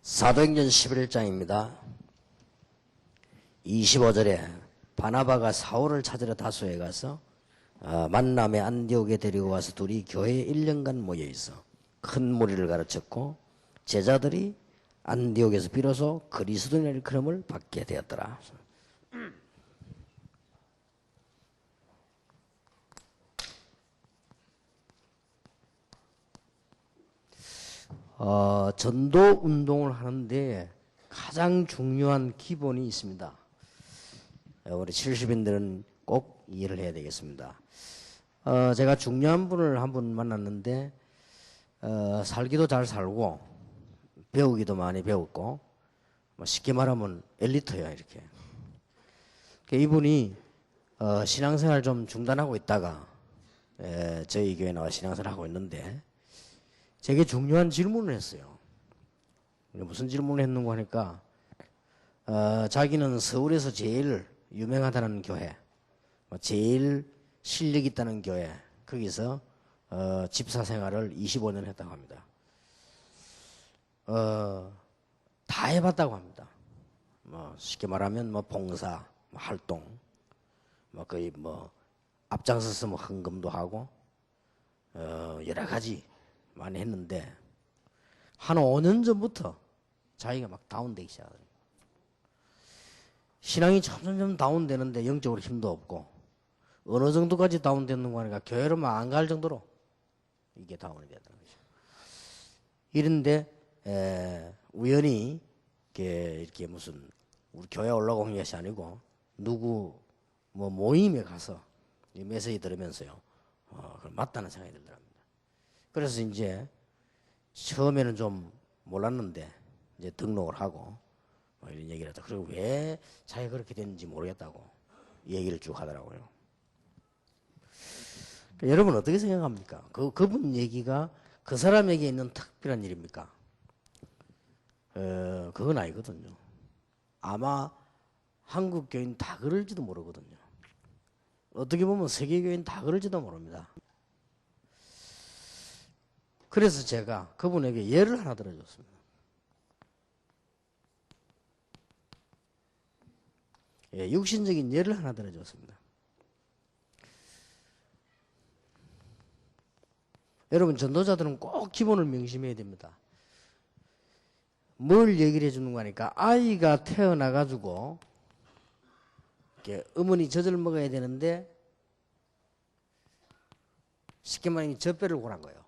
사도행전 11장입니다. 25절에 바나바가 사울을 찾으러 다소에 가서 만남의 안디옥에 데리고 와서 둘이 교회에 1년간 모여 있어 큰 무리를 가르쳤고 제자들이 안디옥에서 비로소 그리스도인의 일컬음을 받게 되었더라. 전도 운동을 하는데 가장 중요한 기본이 있습니다. 우리 70인들은 꼭 이해를 해야 되겠습니다. 제가 중요한 분을 한 분 만났는데 살기도 잘 살고 배우기도 많이 배웠고 쉽게 말하면 엘리트야 이렇게. 이분이 신앙생활 좀 중단하고 있다가 저희 교회에 나와 신앙생활을 하고 있는데 되게 중요한 질문을 했어요. 무슨 질문을 했는가 하니까 자기는 서울에서 제일 유명하다는 교회, 제일 실력 있다는 교회, 거기서 집사 생활을 25년 했다고 합니다. 다 해봤다고 합니다. 쉽게 말하면 봉사, 활동, 거의 앞장서서 헌금도 하고 여러 가지 많이 했는데 한 5년 전부터 자기가 막 다운되기 시작하더라고요. 신앙이 점점 다운되는데 영적으로 힘도 없고 어느 정도까지 다운됐는가 하니까 교회로 안 갈 정도로 이게 다운이 되더라고요. 이런데 우연히 이렇게 무슨 우리 교회 올라고 한 것이 아니고 누구 모임에 가서 이 메시지 들으면서요 맞다는 생각이 들더랍니다. 그래서 이제 처음에는 좀 몰랐는데 이제 등록을 하고 이런 얘기를 하다. 그리고 왜 자기가 그렇게 됐는지 모르겠다고 얘기를 쭉 하더라고요. 여러분 어떻게 생각합니까? 그분 얘기가 그 사람에게 있는 특별한 일입니까? 그건 아니거든요. 아마 한국 교인 다 그럴지도 모르거든요. 어떻게 보면 세계 교인 다 그럴지도 모릅니다. 그래서 제가 그분에게 예를 하나 들어줬습니다. 육신적인 예를 하나 들어줬습니다. 여러분 전도자들은 꼭 기본을 명심해야 됩니다. 뭘 얘기를 해주는 거니까 아이가 태어나가지고 어머니 젖을 먹어야 되는데 쉽게 말하면 젖배를 고란 거예요.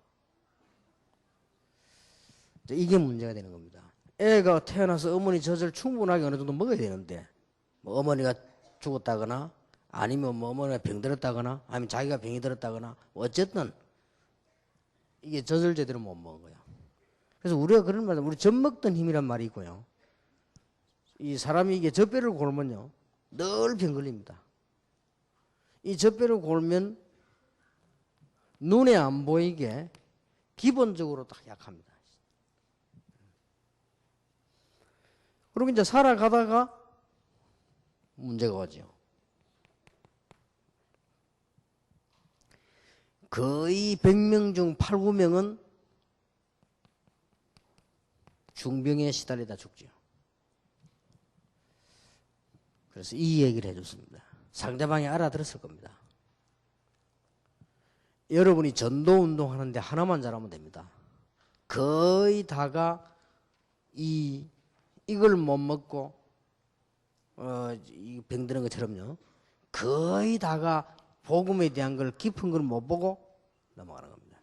이게 문제가 되는 겁니다. 애가 태어나서 어머니 젖을 충분하게 어느 정도 먹어야 되는데 어머니가 죽었다거나 아니면 어머니가 병들었다거나 아니면 자기가 병이 들었다거나 어쨌든 이게 젖을 제대로 못 먹은 거야. 그래서 우리가 그런 말, 우리 젖 먹던 힘이란 말이 있고요. 이 사람이 이게 젖배를 골면요 늘 병 걸립니다. 이 젖배를 골면 눈에 안 보이게 기본적으로 딱 약합니다. 그리고 이제 살아가다가 문제가 오죠. 거의 100명 중 8, 9명은 중병에 시달리다 죽죠. 그래서 이 얘기를 해줬습니다. 상대방이 알아들었을 겁니다. 여러분이 전도 운동하는데 하나만 잘하면 됩니다. 거의 다가 이걸 못 먹고 병드는 것처럼요. 거의 다가 복음에 대한 걸 깊은 걸 못 보고 넘어가는 겁니다.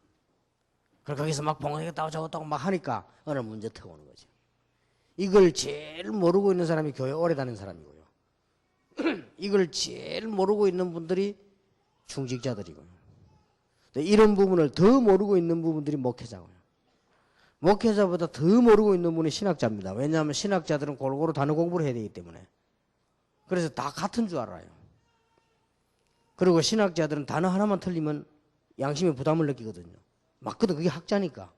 그래서 거기서 막 봉헌했다고 저것다고 막 하니까 어느 문제 터고 오는 거죠. 이걸 제일 모르고 있는 사람이 교회 오래 다니는 사람이고요. 이걸 제일 모르고 있는 분들이 중직자들이고요. 이런 부분을 더 모르고 있는 부분들이 목회자고요. 목회자보다 더 모르고 있는 분이 신학자입니다. 왜냐하면 신학자들은 골고루 단어 공부를 해야 되기 때문에. 그래서 다 같은 줄 알아요. 그리고 신학자들은 단어 하나만 틀리면 양심에 부담을 느끼거든요. 맞거든. 그게 학자니까.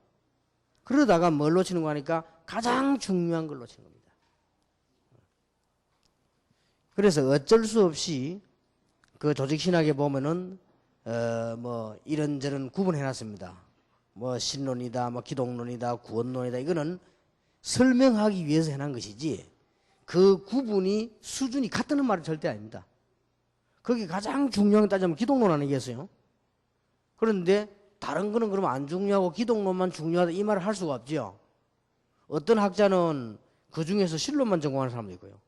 그러다가 뭘 놓치는 거 하니까 가장 중요한 걸 놓치는 겁니다. 그래서 어쩔 수 없이 그 조직신학에 보면은 이런저런 구분해놨습니다. 신론이다, 기독론이다, 구원론이다. 이거는 설명하기 위해서 해놓은 것이지 그 구분이 수준이 같다는 말은 절대 아닙니다. 거기 가장 중요한 게 따지면 기독론 아니겠어요? 그런데 다른 거는 그러면 안 중요하고 기독론만 중요하다 이 말을 할 수가 없죠. 어떤 학자는 그 중에서 신론만 전공하는 사람도 있고요.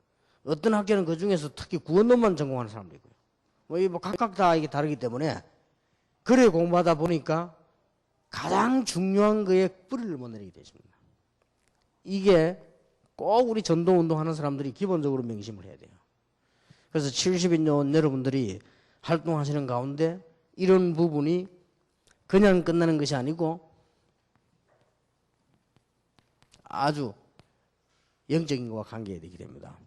어떤 학자는 그 중에서 특히 구원론만 전공하는 사람도 있고요. 뭐 각각 다 이게 다르기 때문에 그래 공부하다 보니까 가장 중요한 거에 뿌리를 못 내리게 되십니다. 이게 꼭 우리 전도운동 하는 사람들이 기본적으로 명심을 해야 돼요. 그래서 70인 여러분들이 활동하시는 가운데 이런 부분이 그냥 끝나는 것이 아니고 아주 영적인 것과 관계되게 됩니다.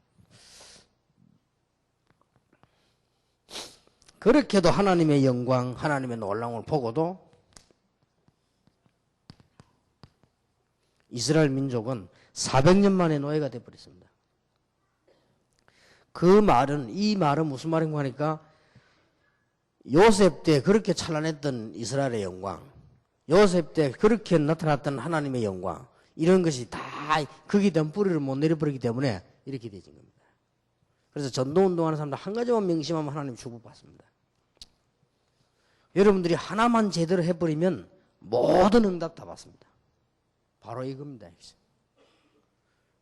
그렇게도 하나님의 영광, 하나님의 놀라움을 보고도 이스라엘 민족은 400년 만에 노예가 되어버렸습니다. 이 말은 무슨 말인가 하니까 요셉 때 그렇게 찬란했던 이스라엘의 영광, 요셉 때 그렇게 나타났던 하나님의 영광, 이런 것이 다 거기에 대한 뿌리를 못 내려버리기 때문에 이렇게 되진 겁니다. 그래서 전도운동하는 사람들 한 가지만 명심하면 하나님 축복받습니다. 여러분들이 하나만 제대로 해버리면 모든 응답 다 받습니다. 바로 이겁니다.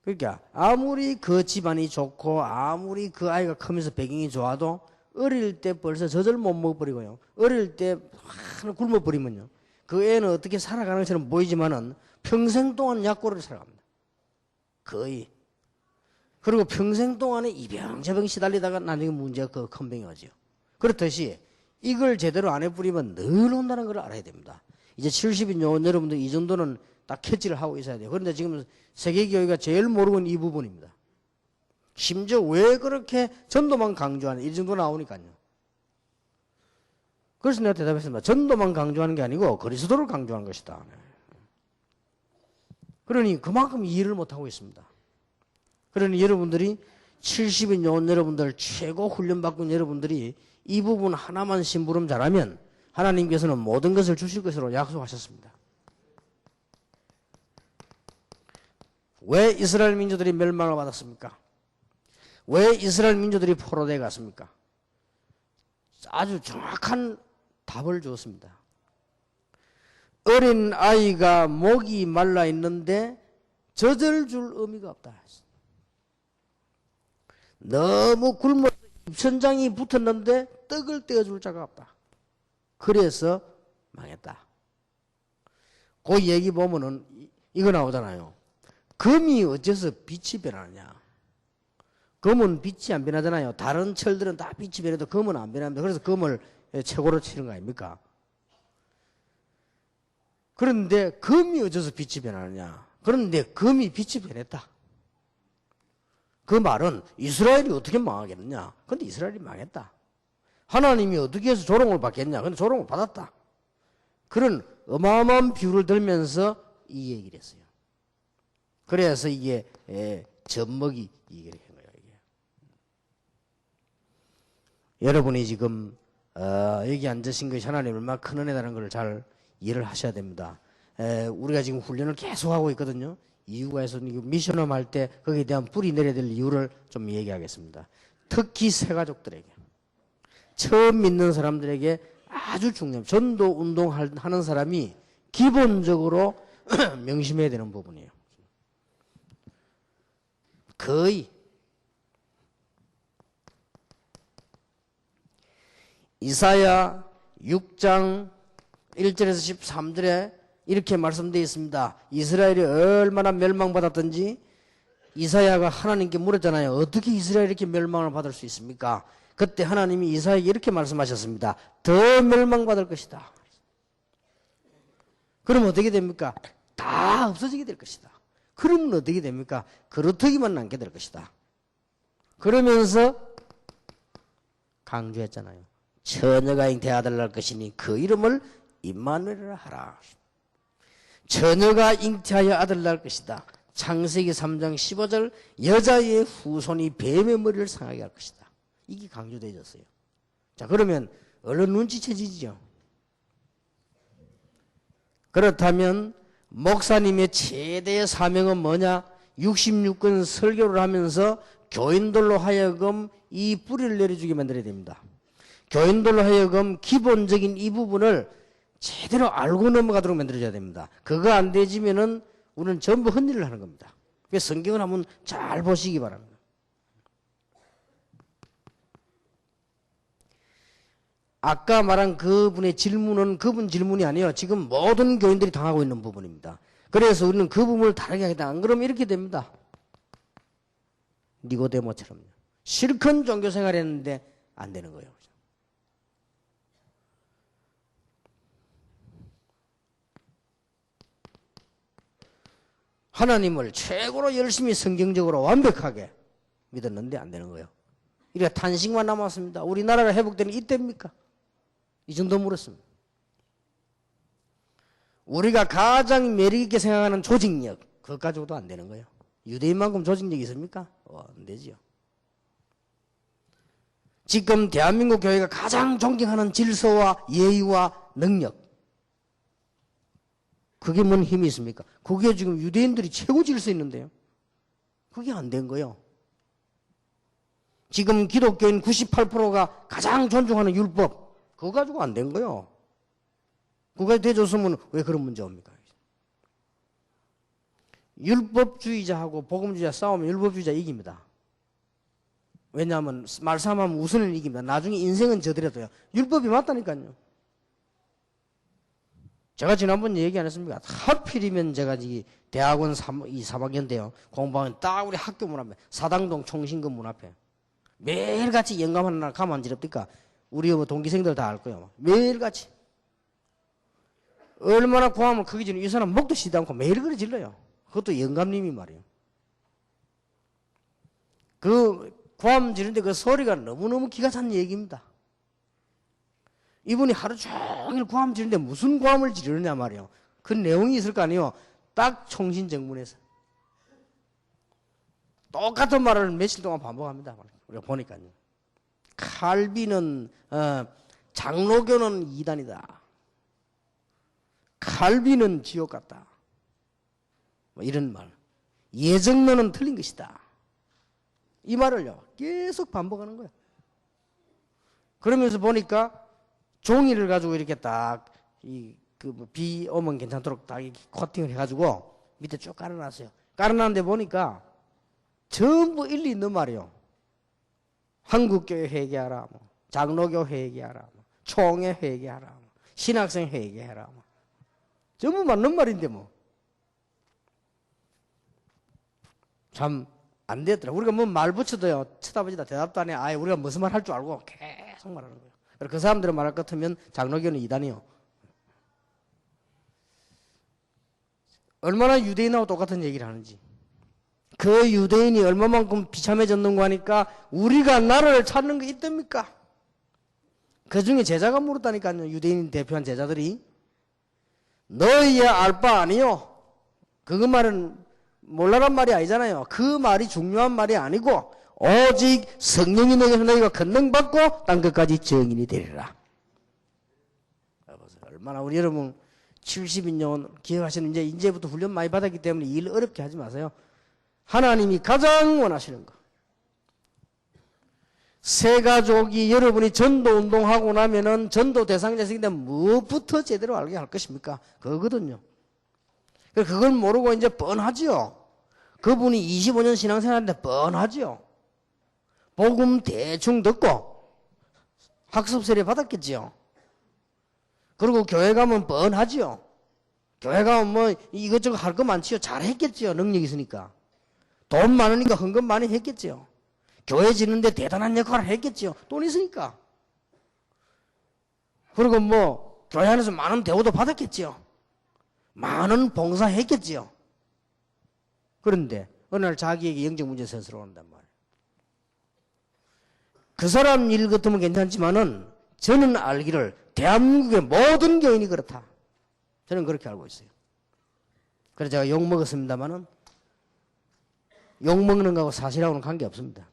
그러니까 아무리 그 집안이 좋고 아무리 그 아이가 크면서 배경이 좋아도 어릴 때 벌써 젖을 못 먹어버리고요. 어릴 때 하나 굶어버리면요. 그 애는 어떻게 살아가는 것처럼 보이지만은 평생 동안 약고를 살아갑니다. 거의. 그리고 평생 동안에 이병저병 시달리다가 나중에 문제가 그 큰 병이 오죠. 그렇듯이 이걸 제대로 안 해버리면 늘 온다는 걸 알아야 됩니다. 이제 70인 여러분들 이 정도는 딱 캐치를 하고 있어야 돼요. 그런데 지금 세계교회가 제일 모르고 있는 이 부분입니다. 심지어 왜 그렇게 전도만 강조하는 이 정도 나오니까요. 그래서 내가 대답했습니다. 전도만 강조하는 게 아니고 그리스도를 강조하는 것이다. 그러니 그만큼 이해를 못하고 있습니다. 그러니 여러분들이 70인 요원 여러분들 최고 훈련받은 여러분들이 이 부분 하나만 심부름 잘하면 하나님께서는 모든 것을 주실 것으로 약속하셨습니다. 왜 이스라엘 민족들이 멸망을 받았습니까? 왜 이스라엘 민족들이 포로되어 갔습니까? 아주 정확한 답을 주었습니다. 어린 아이가 목이 말라 있는데 젖을 줄 의미가 없다. 너무 굶어 입천장이 붙었는데 떡을 떼어줄 자가 없다. 그래서 망했다. 그 얘기 보면은 이거 나오잖아요. 금이 어째서 빛이 변하느냐. 금은 빛이 안 변하잖아요. 다른 철들은 다 빛이 변해도 금은 안 변합니다. 그래서 금을 최고로 치는 거 아닙니까? 그런데 금이 어째서 빛이 변하느냐. 그런데 금이 빛이 변했다. 그 말은 이스라엘이 어떻게 망하겠느냐. 그런데 이스라엘이 망했다. 하나님이 어떻게 해서 조롱을 받겠냐. 그런데 조롱을 받았다. 그런 어마어마한 비유를 들면서 이 얘기를 했어요. 그래서 이게 젖먹이 얘기를 한 거예요. 이게. 여러분이 지금 여기 앉으신 것이 하나님 얼마나 큰 은혜라는 걸 잘 이해를 하셔야 됩니다. 우리가 지금 훈련을 계속하고 있거든요. 이유가 해서 미션홈 할 때 거기에 대한 뿌리 내려야 될 이유를 좀 얘기하겠습니다. 특히 새가족들에게, 처음 믿는 사람들에게 아주 중요합니다. 전도 운동하는 사람이 기본적으로 명심해야 되는 부분이에요. 거의 이사야 6장 1절에서 13절에 이렇게 말씀되어 있습니다. 이스라엘이 얼마나 멸망받았던지 이사야가 하나님께 물었잖아요. 어떻게 이스라엘이 이렇게 멸망을 받을 수 있습니까? 그때 하나님이 이사야에게 이렇게 말씀하셨습니다. 더 멸망받을 것이다. 그럼 어떻게 됩니까? 다 없어지게 될 것이다. 그러면 어떻게 됩니까? 그렇다기만 남게 될 것이다. 그러면서 강조했잖아요. 처녀가 잉태 아들 낳을 것이니 그 이름을 임마누엘이라 하라. 처녀가 잉태하여 아들 낳을 것이다. 창세기 3장 15절 여자의 후손이 뱀의 머리를 상하게 할 것이다. 이게 강조되어졌어요. 자, 그러면 얼른 눈치채지죠. 그렇다면 목사님의 최대의 사명은 뭐냐? 66권 설교를 하면서 교인들로 하여금 이 뿌리를 내려주게 만들어야 됩니다. 교인들로 하여금 기본적인 이 부분을 제대로 알고 넘어가도록 만들어줘야 됩니다. 그거 안 되지면은 우리는 전부 헛일을 하는 겁니다. 그래서 성경을 한번 잘 보시기 바랍니다. 아까 말한 그분의 질문은 그분 질문이 아니에요. 지금 모든 교인들이 당하고 있는 부분입니다. 그래서 우리는 그 부분을 다르게 하겠다. 안 그러면 이렇게 됩니다. 니고데모처럼요. 실컷 종교생활 했는데 안 되는 거예요. 하나님을 최고로 열심히 성경적으로 완벽하게 믿었는데 안 되는 거예요. 이래 탄식만 남았습니다. 우리나라가 회복되는 이때입니까? 이 정도 물었습니다. 우리가 가장 매력있게 생각하는 조직력, 그것 가지고도 안 되는 거예요. 유대인만큼 조직력이 있습니까? 안 되지요. 지금 대한민국 교회가 가장 존경하는 질서와 예의와 능력, 그게 뭔 힘이 있습니까? 그게 지금 유대인들이 최고 질서 있는데요. 그게 안 된 거예요. 지금 기독교인 98%가 가장 존중하는 율법, 그거 가지고 안 된 거예요. 그거 돼줬으면 왜 그런 문제 옵니까? 율법주의자하고 복음주의자 싸우면 율법주의자 이깁니다. 왜냐하면 말싸움하면 우선은 이깁니다. 나중에 인생은 저더라도요. 율법이 맞다니까요. 제가 지난번 얘기 안 했습니까? 하필이면 제가 대학원 3학년 때요. 공부하면 딱 우리 학교 문 앞에 사당동 총신금 문 앞에 매일같이 영감하는 날 가면 안 지럽니까? 우리 동기생들 다 알 거예요. 매일같이. 얼마나 고함을 크게 지르는 이 사람 목도 쉬지 않고 매일 그래 질러요. 그것도 영감님이 말이에요. 그 고함 지르는데 그 소리가 너무너무 기가 찬 얘기입니다. 이분이 하루 종일 고함 지르는데 무슨 고함을 지르느냐 말이에요. 그 내용이 있을 거 아니에요. 딱 총신정문에서. 똑같은 말을 며칠 동안 반복합니다. 우리가 보니까요. 칼빈은 장로교는 이단이다. 칼빈은 지옥 같다. 뭐 이런 말. 예정론은 틀린 것이다. 이 말을요. 계속 반복하는 거예요. 그러면서 보니까 종이를 가지고 이렇게 딱 비 오면 괜찮도록 딱 이렇게 코팅을 해가지고 밑에 쭉 깔아놨어요. 깔아놨는데 보니까 전부 일리 있는 말이에요. 한국교회 회개하라, 뭐, 장로교 회개하라, 뭐, 총회 회개하라, 뭐, 신학생 회개하라, 뭐. 전부 맞는 말인데 뭐. 참 안 되더라. 우리가 뭐 말 붙여도요. 쳐다보지다 대답도 안 해. 아예 우리가 무슨 말 할 줄 알고 계속 말하는 거예요. 그 사람들은 말할 것 같으면 장로교는 이단이요. 얼마나 유대인하고 똑같은 얘기를 하는지. 그 유대인이 얼마만큼 비참해졌는가 하니까 우리가 나라를 찾는 게 있답니까? 그 중에 제자가 물었다니까요. 유대인 대표한 제자들이. 너희야 알 바 아니요. 그거 말은 몰라란 말이 아니잖아요. 그 말이 중요한 말이 아니고 오직 성령이 너희에게서 너희가 권능받고 땅 끝까지 증인이 되리라. 얼마나 우리 여러분 70인yon 기억하시는 이제부터 훈련 많이 받았기 때문에 일 어렵게 하지 마세요. 하나님이 가장 원하시는 거. 새 가족이 여러분이 전도 운동하고 나면은 전도 대상자식인데 무엇부터 제대로 알게 할 것입니까? 그거거든요. 그걸 모르고 이제 뻔하지요. 그분이 25년 신앙생활인데 뻔하지요. 복음 대충 듣고 학습 세례 받았겠지요. 그리고 교회 가면 뻔하지요. 교회 가면 뭐 이것저것 할 거 많지요. 잘했겠지요. 능력이 있으니까. 돈 많으니까 헌금 많이 했겠지요. 교회 짓는데 대단한 역할을 했겠지요. 돈 있으니까. 그리고 뭐 교회 안에서 많은 대우도 받았겠지요. 많은 봉사했겠지요. 그런데 어느 날 자기에게 영적 문제 스스로 온단 말이에요. 그 사람 일 같으면 괜찮지만은 저는 알기를 대한민국의 모든 교인이 그렇다. 저는 그렇게 알고 있어요. 그래서 제가 욕 먹었습니다만은 욕 먹는 거하고 사실하고는 관계없습니다.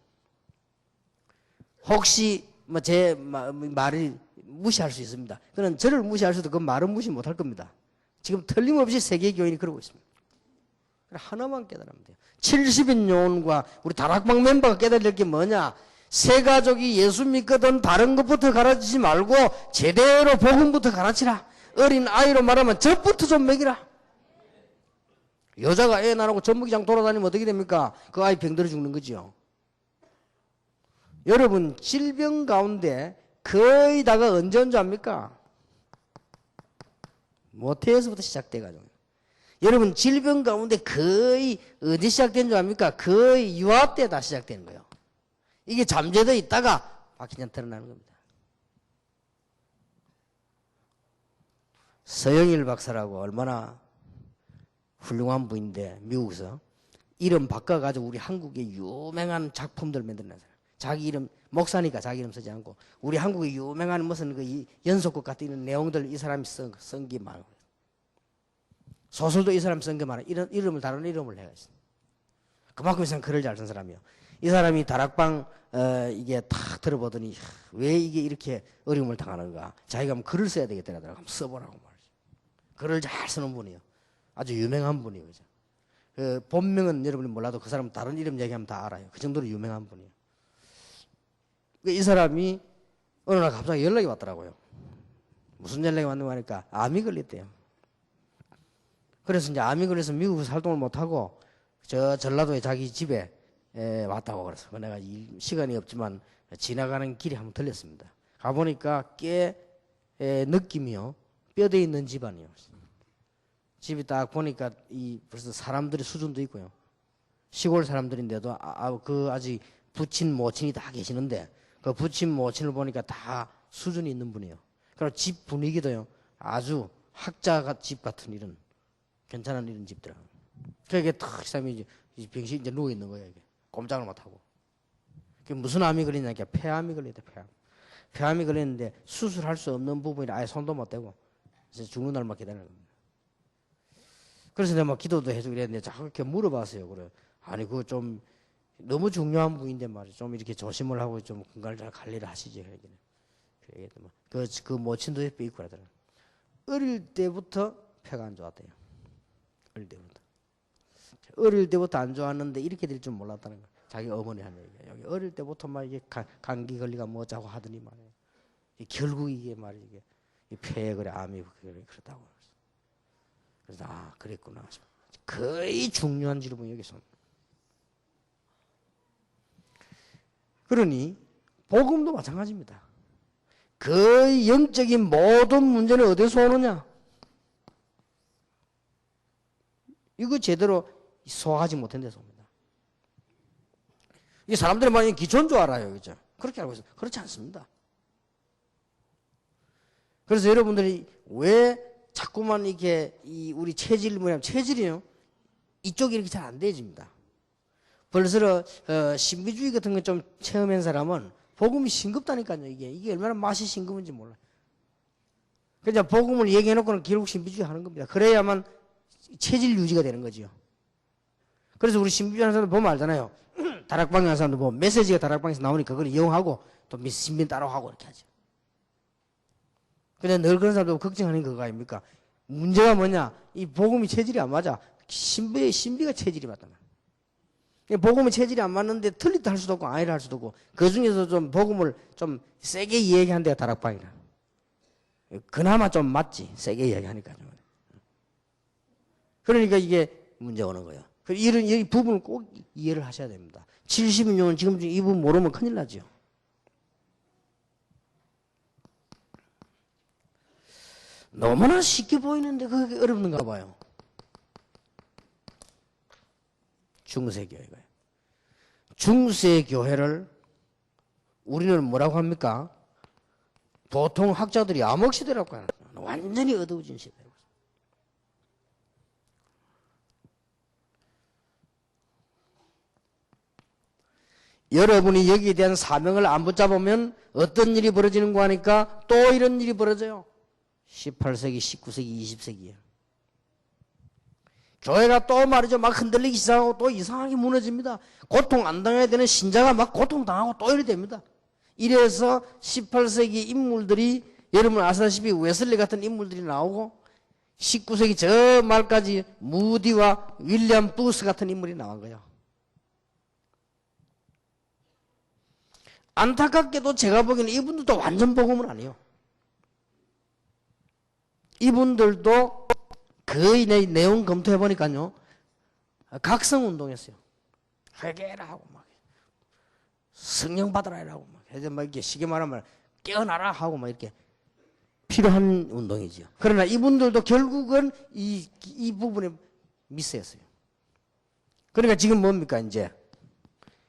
혹시 뭐 제 말을 무시할 수 있습니다. 그는 저를 무시할 수도 그 말은 무시 못할 겁니다. 지금 틀림없이 세계 교인이 그러고 있습니다. 하나만 깨달으면 돼요. 70인 요원과 우리 다락방 멤버가 깨달을 게 뭐냐? 새 가족이 예수 믿거든 다른 것부터 가르치지 말고 제대로 복음부터 가르치라. 어린 아이로 말하면 젖부터 좀 먹이라. 여자가 애 낳고 젖먹이장 돌아다니면 어떻게 됩니까? 그 아이 병들어 죽는 거죠. 여러분 질병 가운데 거의 다가 언제 온 줄 압니까? 모태에서부터 시작돼가지고. 여러분 질병 가운데 거의 어디 시작된 줄 압니까? 거의 유아 때 다 시작되는 거예요. 이게 잠재되어 있다가 박히냐 드러나는 겁니다. 서영일 박사라고 얼마나 훌륭한 분인데 미국에서 이름 바꿔가지고 우리 한국의 유명한 작품들 만들어낸 사람. 자기 이름 목사니까 자기 이름 쓰지 않고 우리 한국의 유명한 무슨 그 연속극 같은 이런 내용들 이 사람이 쓴 게 많아요. 소설도 이 사람이 쓴 게 많아요. 이런 이름을 다른 이름을 해가 있어요. 그만큼 이 사람 글을 잘 쓴 사람이에요. 이 사람이 다락방 이게 탁 들어보더니 왜 이게 이렇게 어려움을 당하는가. 자기가 한번 글을 써야 되겠다 하더라고. 한번 써보라고 말이죠. 글을 잘 쓰는 분이에요. 아주 유명한 분이에요. 그죠? 그 본명은 여러분이 몰라도 그 사람 다른 이름 얘기하면 다 알아요. 그 정도로 유명한 분이에요. 이 사람이 어느 날 갑자기 연락이 왔더라고요. 무슨 연락이 왔는가 하니까 암이 걸렸대요. 그래서 이제 암이 걸려서 미국에서 활동을 못하고 저 전라도에 자기 집에 왔다고 그래서 내가 시간이 없지만 지나가는 길에 한번 들렸습니다. 가보니까 꽤 느낌이요. 뼈대 있는 집안이요. 집이 딱 보니까 벌써 사람들의 수준도 있고요. 시골 사람들인데도 그 아직 부친 모친이 다 계시는데 그 부친 모친을 보니까 다 수준이 있는 분이에요. 그리고 집 분위기도요. 아주 학자 집 같은 이런 괜찮은 이런 집들. 그게 탁 사람이 이제 병실 이제 누워 있는 거예요. 이게 꼼짝을 못 하고. 그게 무슨 암이 걸리냐니까 폐암이 걸렸대. 폐암이 걸렸는데 수술할 수 없는 부분이라 아예 손도 못 대고 이제 죽는 날만 기다리는 겁니다. 그래서 내가 막 기도도 해주고 그랬는데 자꾸 이렇게 물어봤어요. 그래. 아니 그거 좀 너무 중요한 부인데 말이죠. 좀 이렇게 조심을 하고 좀 건강을 잘 관리를 하시지. 그 모친도 옆에 있고 그러더라고요. 어릴 때부터 폐가 안 좋았대요. 어릴 때부터 안 좋았는데 이렇게 될 줄 몰랐다는 거예요. 자기 어머니 하는 얘기예요. 여기 어릴 때부터 막 이게 감기 걸리가 뭐자고 하더니 말이에요. 결국 이게 말이에요. 이게 폐에 그래 암이 그렇다고. 그래서 그랬구나. 거의 중요한 질문이 여기서. 그러니 복음도 마찬가지입니다. 거의 영적인 모든 문제는 어디서 오느냐? 이거 제대로 소화하지 못한 데서 옵니다. 이 사람들이 많이 기초인 줄 알아요. 그죠? 그렇게 알고 있어요. 그렇지 않습니다. 그래서 여러분들이 왜 자꾸만 이렇게 우리 체질이요. 이쪽이 이렇게 잘 안 되집니다. 벌써 신비주의 같은 거 좀 체험한 사람은 복음이 싱겁다니까요. 이게 얼마나 맛이 싱거운지 몰라요. 그냥 복음을 얘기해놓고는 결국 신비주의 하는 겁니다. 그래야만 체질 유지가 되는 거죠. 그래서 우리 신비주의 하는 사람들 보면 알잖아요. 다락방에 하는 사람들 보면 메시지가 다락방에서 나오니까 그걸 이용하고 또 신비 따라하고 이렇게 하죠. 근데 늘 그런 사람들 걱정하는 그거 아닙니까? 문제가 뭐냐? 이 복음이 체질이 안 맞아. 신비가 체질이 맞다. 복음의 체질이 안 맞는데 틀리다 할 수도 없고 아니라 할 수도 없고 그 중에서 좀 복음을 좀 세게 이야기하는 데가 다락방이라. 그나마 좀 맞지. 세게 이야기하니까. 그러니까 이게 문제가 오는 거예요. 이 부분을 꼭 이해를 하셔야 됩니다. 70년은 지금 이 부분 모르면 큰일 나죠. 너무나 쉽게 보이는데 그게 어렵는가 봐요. 중세교회가. 중세교회를 우리는 뭐라고 합니까? 보통 학자들이 암흑시대라고 하는 거예요. 완전히 어두워진 시대라고. 여러분이 여기에 대한 사명을 안 붙잡으면 어떤 일이 벌어지는 거 하니까 또 이런 일이 벌어져요. 18세기, 19세기, 20세기에. 교회가 또 말이죠. 막 흔들리기 시작하고 또 이상하게 무너집니다. 고통 안 당해야 되는 신자가 막 고통당하고 또 이래 됩니다. 이래서 18세기 인물들이 여러분 아시다시피 웨슬리 같은 인물들이 나오고 19세기 저 말까지 무디와 윌리엄 부스 같은 인물이 나온 거예요. 안타깝게도 제가 보기에는 이분들도 완전 복음은 아니에요. 이분들도 거의 내용 검토해보니까요, 각성운동했어요. 회개라 하고 막 성령 받으라 하고 막 해서 막 이렇게 쉽게 말하면 깨어나라 하고 막 이렇게 필요한 운동이죠. 그러나 이분들도 결국은 이 부분에 미스했어요. 그러니까 지금 뭡니까 이제?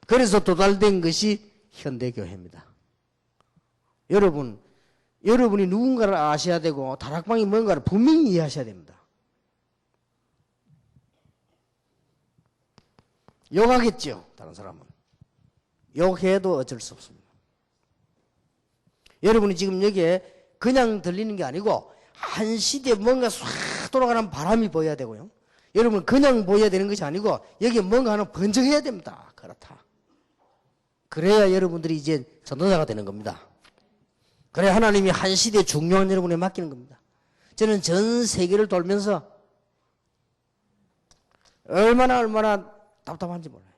그래서 도달된 것이 현대교회입니다. 여러분이 누군가를 아셔야 되고 다락방이 뭔가를 분명히 이해하셔야 됩니다. 욕하겠죠, 다른 사람은. 욕해도 어쩔 수 없습니다. 여러분이 지금 여기에 그냥 들리는 게 아니고 한 시대에 뭔가 싹 돌아가는 바람이 보여야 되고요. 여러분 그냥 보여야 되는 것이 아니고 여기에 뭔가 하나 번쩍해야 됩니다. 그렇다. 그래야 여러분들이 이제 전도자가 되는 겁니다. 그래야 하나님이 한 시대에 중요한 여러분에 맡기는 겁니다. 저는 전 세계를 돌면서 얼마나 답답한지 몰라요.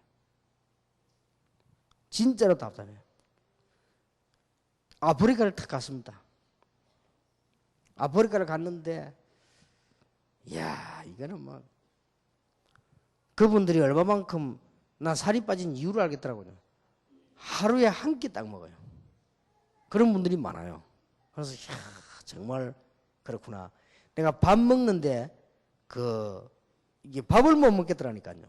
진짜로 답답해요. 아프리카를 탁 갔습니다. 아프리카를 갔는데, 이야, 이거는 뭐, 그분들이 얼마만큼 난 살이 빠진 이유를 알겠더라고요. 하루에 한 끼 딱 먹어요. 그런 분들이 많아요. 그래서, 이야, 정말 그렇구나. 내가 밥 먹는데, 이게 밥을 못 먹겠더라니까요.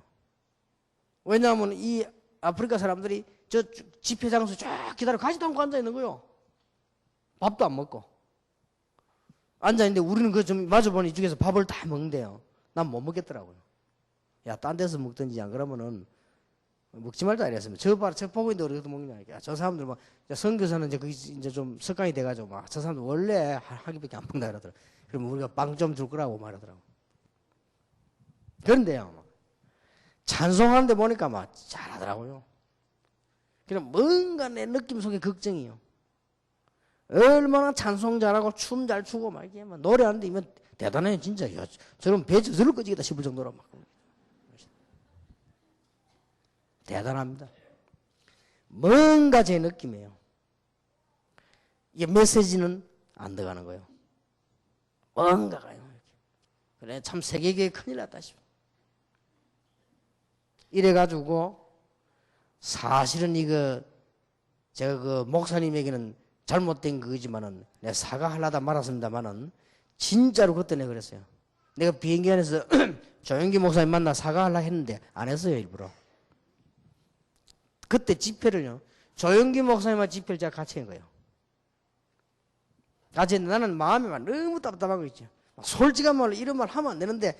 왜냐하면 이 아프리카 사람들이 저 집회 장소 쫙 기다려 가지도 않고 앉아 있는 거요. 밥도 안 먹고. 앉아있는데 우리는 그 좀 마주보니 이쪽에서 밥을 다 먹는데요. 난 못 먹겠더라고요. 야, 딴 데서 먹든지 안 그러면은 먹지 말자 이랬습니다. 저 보고 있는데 어디서 먹냐. 저 사람들 막, 선교사는 이제 그게 이제 좀 습관이 돼가지고 막 저 사람들 원래 한 끼밖에 안 먹는다 그러더라고요. 그러면 우리가 빵 좀 줄 거라고 말하더라고요. 그런데요, 막 찬송하는데 보니까 막 잘하더라고요. 그냥 뭔가 내 느낌 속에 걱정이요. 얼마나 찬송 잘하고 춤 잘 추고 막 이게 막 노래하는데 이면 대단해요, 진짜. 야, 저런 배 저절로 꺼지겠다 싶을 정도로 막. 대단합니다. 뭔가 제 느낌이에요. 이게 메시지는 안 들어가는 거예요. 뭔가가요. 그래, 참 세계교회 큰일 났다 싶어. 이래가지고 사실은 이거 제가 그 목사님에게는 잘못된 거지만은 내가 사과하려다 말았습니다만은 진짜로 그때 내가 그랬어요. 내가 비행기 안에서 조영기 목사님 만나 사과하려고 했는데 안 했어요, 일부러. 그때 집회를요, 조영기 목사님과 집회를 제가 같이 한 거예요. 같이 했는데 나는 마음이 막 너무 답답한 거 있죠. 솔직한 말로 이런 말 하면 안 되는데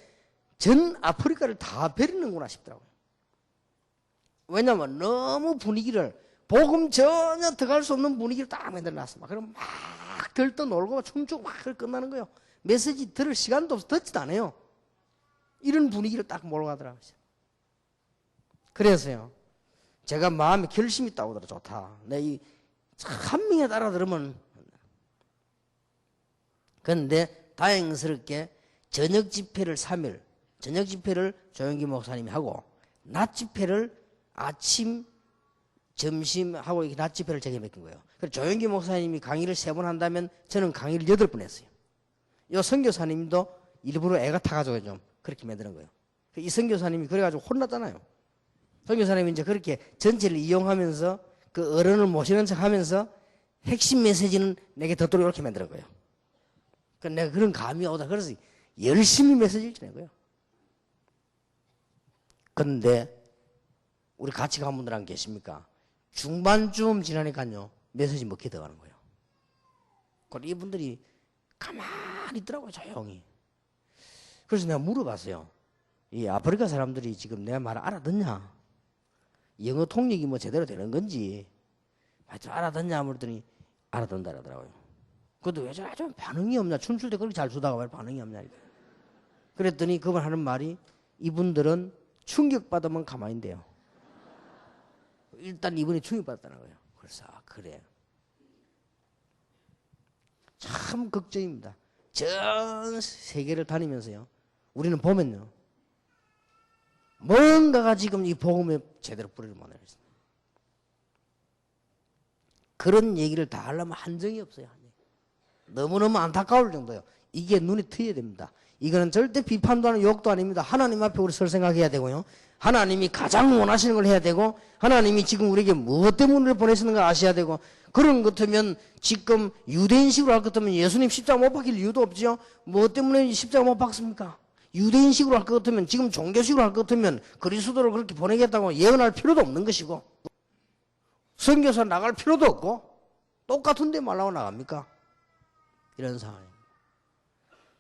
전 아프리카를 다 버리는구나 싶더라고요. 왜냐면 너무 분위기를 복음 전혀 들어갈 수 없는 분위기를 딱 만들어놨어. 막 그럼 막 들떠 놀고 춤추고 막 끝나는 거예요. 메시지 들을 시간도 없어. 듣지도 않아요. 이런 분위기를 딱 몰아가더라고요. 그래서요, 제가 마음에 결심이 있다고 하더라. 좋다. 내 한 명에 따라 들으면. 그런데 다행스럽게 저녁 집회를 3일, 저녁 집회를 조영기 목사님이 하고 낮 집회를 아침, 점심하고 이렇게 낮 집회를 제가 맡긴 거예요. 그래서 조영기 목사님이 강의를 3번 한다면 저는 강의를 8번 했어요. 이 선교사님도 일부러 애가 타가지고 좀 그렇게 만드는 거예요. 이 선교사님이 그래가지고 혼났잖아요. 선교사님이 이제 그렇게 전체를 이용하면서 그 어른을 모시는 척 하면서 핵심 메시지는 내게 듣도록 이렇게 만드는 거예요. 그래서 내가 그런 감이 오다. 그래서 열심히 메시지를 전한 거예요. 그런데 우리 같이 간 분들 안 계십니까? 중반쯤 지나니까요, 메시지 먹게 들어가는 거예요. 그리고 이분들이 가만히 있더라고요, 조용히. 그래서 내가 물어봤어요. 이 아프리카 사람들이 지금 내 말 알아듣냐? 영어 통역이 뭐 제대로 되는 건지, 하여튼 알아듣냐? 물었더니 알아듣는다 그러더라고요. 그것도 왜 좀 반응이 없냐? 춤출 때 그렇게 잘 추다가 왜 반응이 없냐? 그랬더니 그분 하는 말이 이분들은 충격받으면 가만히 있대요. 일단 이분이 충격받았다는 거예요. 그래서 그래. 참 걱정입니다. 전 세계를 다니면서요. 우리는 보면요. 뭔가가 지금 이 복음에 제대로 뿌리를 못 내고 있습니다. 그런 얘기를 다 하려면 한정이 없어요. 너무너무 안타까울 정도예요. 이게 눈에 트여야 됩니다. 이거는 절대 비판도 아니고 욕도 아닙니다. 하나님 앞에 우리 설 생각해야 되고요. 하나님이 가장 원하시는 걸 해야 되고 하나님이 지금 우리에게 무엇 때문에 우리를 보내시는가 아셔야 되고 그런 것 같으면 지금 유대인식으로 할 것 같으면 예수님 십자가 못 박힐 이유도 없죠. 무엇 때문에 십자가 못 박습니까? 유대인식으로 할 것 같으면 지금 종교식으로 할 것 같으면 그리스도를 그렇게 보내겠다고 예언할 필요도 없는 것이고 선교사 나갈 필요도 없고 똑같은 데 말라고 나갑니까? 이런 상황입니다.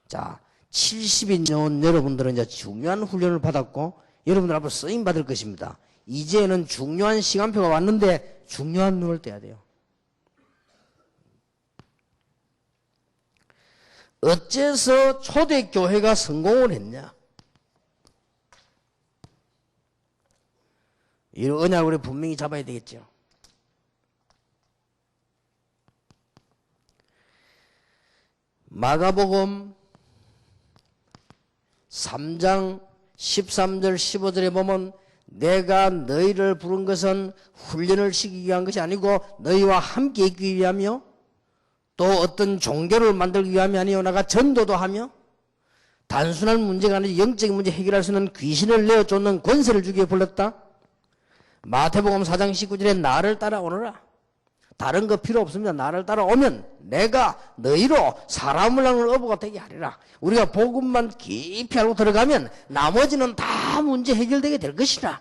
자, 70인 여러분들은 이제 중요한 훈련을 받았고 여러분들 앞으로 쓰임 받을 것입니다. 이제는 중요한 시간표가 왔는데 중요한 눈을 떼야 돼요. 어째서 초대교회가 성공을 했냐? 이 언약을 우리 분명히 잡아야 되겠죠. 마가복음 3장 13절 15절에 보면 내가 너희를 부른 것은 훈련을 시키기 위한 것이 아니고 너희와 함께 있기 위하며 또 어떤 종교를 만들기 위함이 아니요 내가 전도도 하며 단순한 문제가 아니라 영적인 문제 해결할 수 있는 귀신을 내어쫓는 권세를 주기 위해 불렀다. 마태복음 4장 19절에 나를 따라오너라. 다른 거 필요 없습니다. 나를 따라오면 내가 너희로 사람을 낳는 어부가 되게 하리라. 우리가 복음만 깊이 알고 들어가면 나머지는 다 문제 해결되게 될 것이라.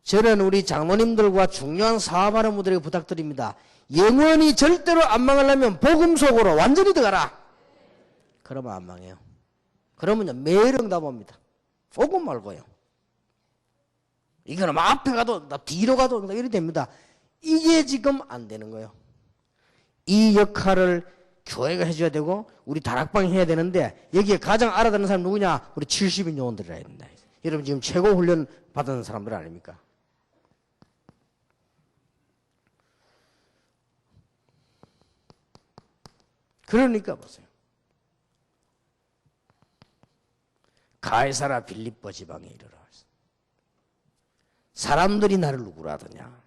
저는 우리 장로님들과 중요한 사업하는 분들에게 부탁드립니다. 영원히 절대로 안 망하려면 복음 속으로 완전히 들어가라. 그러면 안 망해요. 그러면요 매일 응답 옵니다. 복음 말고요. 이거는 앞에 가도 뒤로 가도 이래 됩니다. 이게 지금 안 되는 거예요. 이 역할을 교회가 해줘야 되고 우리 다락방이 해야 되는데 여기에 가장 알아듣는 사람 누구냐? 우리 70인 요원들이라 합니다. 여러분 지금 최고 훈련 받은 사람들 아닙니까? 그러니까 보세요. 가이사라 빌립보 지방에 이르러 사람들이 나를 누구라 하더냐?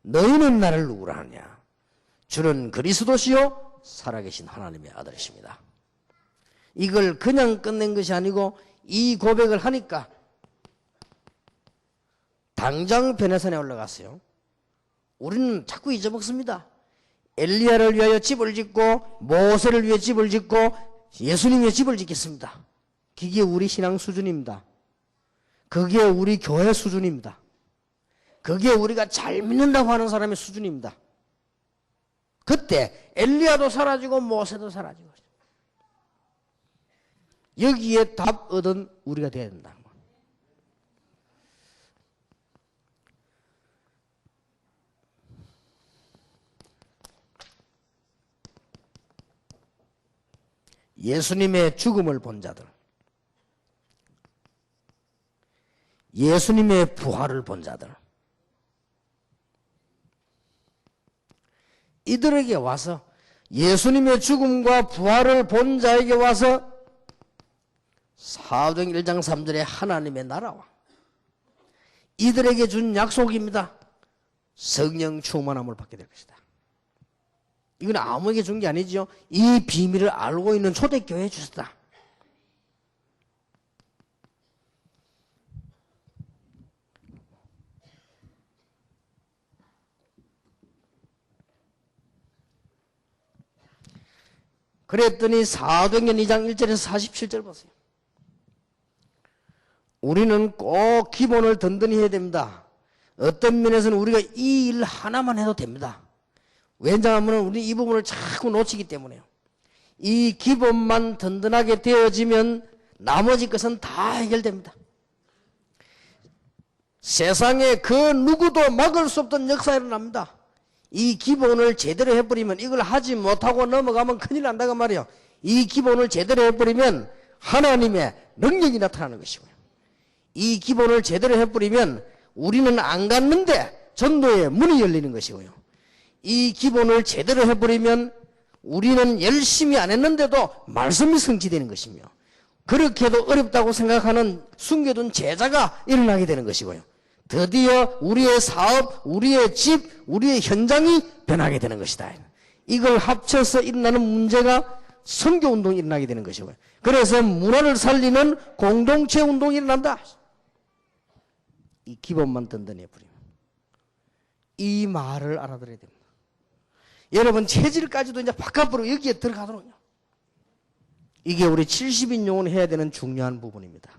너희는 나를 누구라 하냐? 주는 그리스도시요 살아계신 하나님의 아들이십니다. 이걸 그냥 끝낸 것이 아니고 이 고백을 하니까 당장 베네산에 올라갔어요. 우리는 자꾸 잊어먹습니다. 엘리야를 위하여 집을 짓고 모세를 위해 집을 짓고 예수님 위해 집을 짓겠습니다. 그게 우리 신앙 수준입니다. 그게 우리 교회 수준입니다. 그게 우리가 잘 믿는다고 하는 사람의 수준입니다. 그때 엘리야도 사라지고 모세도 사라지고 여기에 답 얻은 우리가 되어야 된다는 거예요. 예수님의 죽음을 본 자들, 예수님의 부활을 본 자들, 이들에게 와서 예수님의 죽음과 부활을 본 자에게 와서 사도행 1장 3절에 하나님의 나라와 이들에게 준 약속입니다. 성령 충만함을 받게 될 것이다. 이건 아무에게 준 게 아니죠. 이 비밀을 알고 있는 초대교회에 주셨다. 그랬더니 사도행전 2장 1절에서 47절 보세요. 우리는 꼭 기본을 든든히 해야 됩니다. 어떤 면에서는 우리가 이 일 하나만 해도 됩니다. 왜냐하면 우리 이 부분을 자꾸 놓치기 때문에요. 이 기본만 든든하게 되어지면 나머지 것은 다 해결됩니다. 세상에 그 누구도 막을 수 없던 역사가 일어납니다. 이 기본을 제대로 해버리면 이걸 하지 못하고 넘어가면 큰일 난다고 말이에요. 이 기본을 제대로 해버리면 하나님의 능력이 나타나는 것이고요. 이 기본을 제대로 해버리면 우리는 안 갔는데 전도의 문이 열리는 것이고요. 이 기본을 제대로 해버리면 우리는 열심히 안 했는데도 말씀이 성취되는 것이며, 그렇게도 어렵다고 생각하는 숨겨둔 제자가 일어나게 되는 것이고요. 드디어 우리의 사업, 우리의 집, 우리의 현장이 변하게 되는 것이다. 이걸 합쳐서 일어나는 문제가 선교운동이 일어나게 되는 것이고요. 그래서 문화를 살리는 공동체 운동이 일어난다. 이 기본만 든든해 버리면 이 말을 알아들어야 됩니다. 여러분 체질까지도 이제 바깥으로 여기에 들어가도록요. 이게 우리 70인용은 해야 되는 중요한 부분입니다.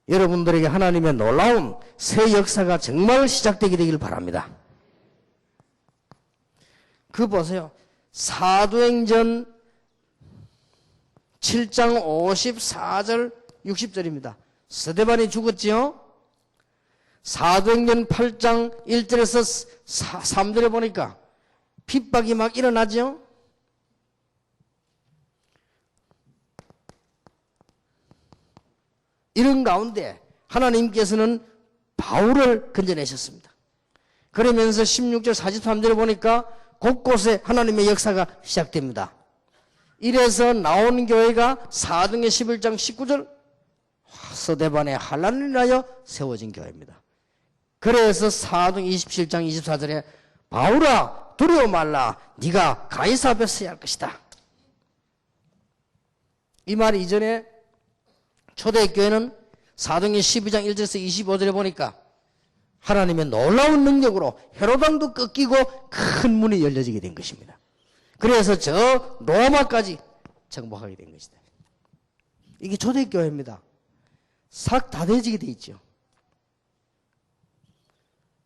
여러분들에게 하나님의 놀라운 새 역사가 정말 시작되게 되길 바랍니다. 그 보세요. 사도행전 7장 54절 60절입니다. 스데반이 죽었지요. 사도행전 8장 1절에서 3절에 보니까 핍박이 막 일어나죠. 이런 가운데 하나님께서는 바울을 건져내셨습니다. 그러면서 16절 43절에 보니까 곳곳에 하나님의 역사가 시작됩니다. 이래서 나온 교회가 사도행전 11장 19절 스데반의 환난을 인하여 세워진 교회입니다. 그래서 사도행전 27장 24절에 바울아 두려워 말라 네가 가이사 앞에 서야 할 것이다. 이 말 이전에 초대교회는 사도행전 12장 1절에서 25절에 보니까 하나님의 놀라운 능력으로 헤로당도 꺾이고 큰 문이 열려지게 된 것입니다. 그래서 저 로마까지 정복하게 된 것이다. 이게 초대교회입니다. 싹 다 되지게 돼 있죠.